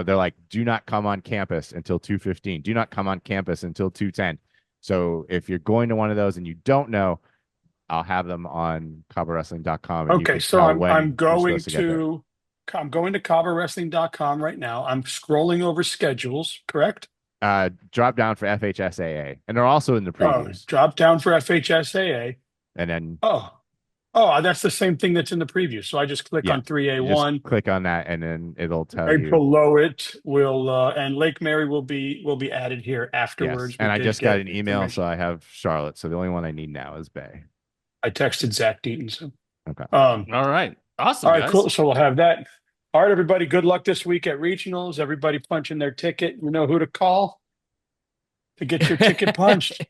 they're like, do not come on campus until 2:15. Do not come on campus until 2:10. So if you're going to one of those and you don't know, I'll have them on CaboWrestling.com. And you Okay, can so tell I'm when you're supposed to get there. I'm going to CabraWrestling.com right now. I'm scrolling over schedules, correct? Drop down for FHSAA, and they're also in the Oh, previews. drop down for FHSAA. And then That's the same thing that's in the preview. So I just click yeah, on you just 3A1. click on that, and then it'll tell Right you. below it will and Lake Mary will be added here afterwards. Yes, and We I did just get got an email, information. so I have Charlotte. So the only one I need now is Bay. I texted Zach Deaton. So Okay. All right. Awesome, all right, guys. cool. So we'll have that. All right, everybody. Good luck this week at regionals. Everybody punching their ticket. You know who to call to get your ticket punched.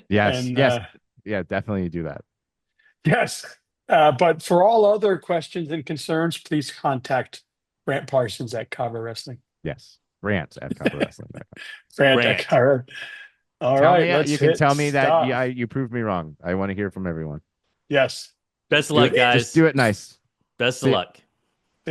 Yes, And yes, yeah, definitely do that. yes. But for all other questions and concerns, please contact Grant Parsons at Cover Wrestling. Yes, rants at Cabo Wrestling. Grant Grant. at Cover. All Tell right, me, let's you can hit tell me that stop. you proved me wrong. I want to hear from everyone. Yes. Best of luck, guys. Just do it nice. Best of See ya. luck.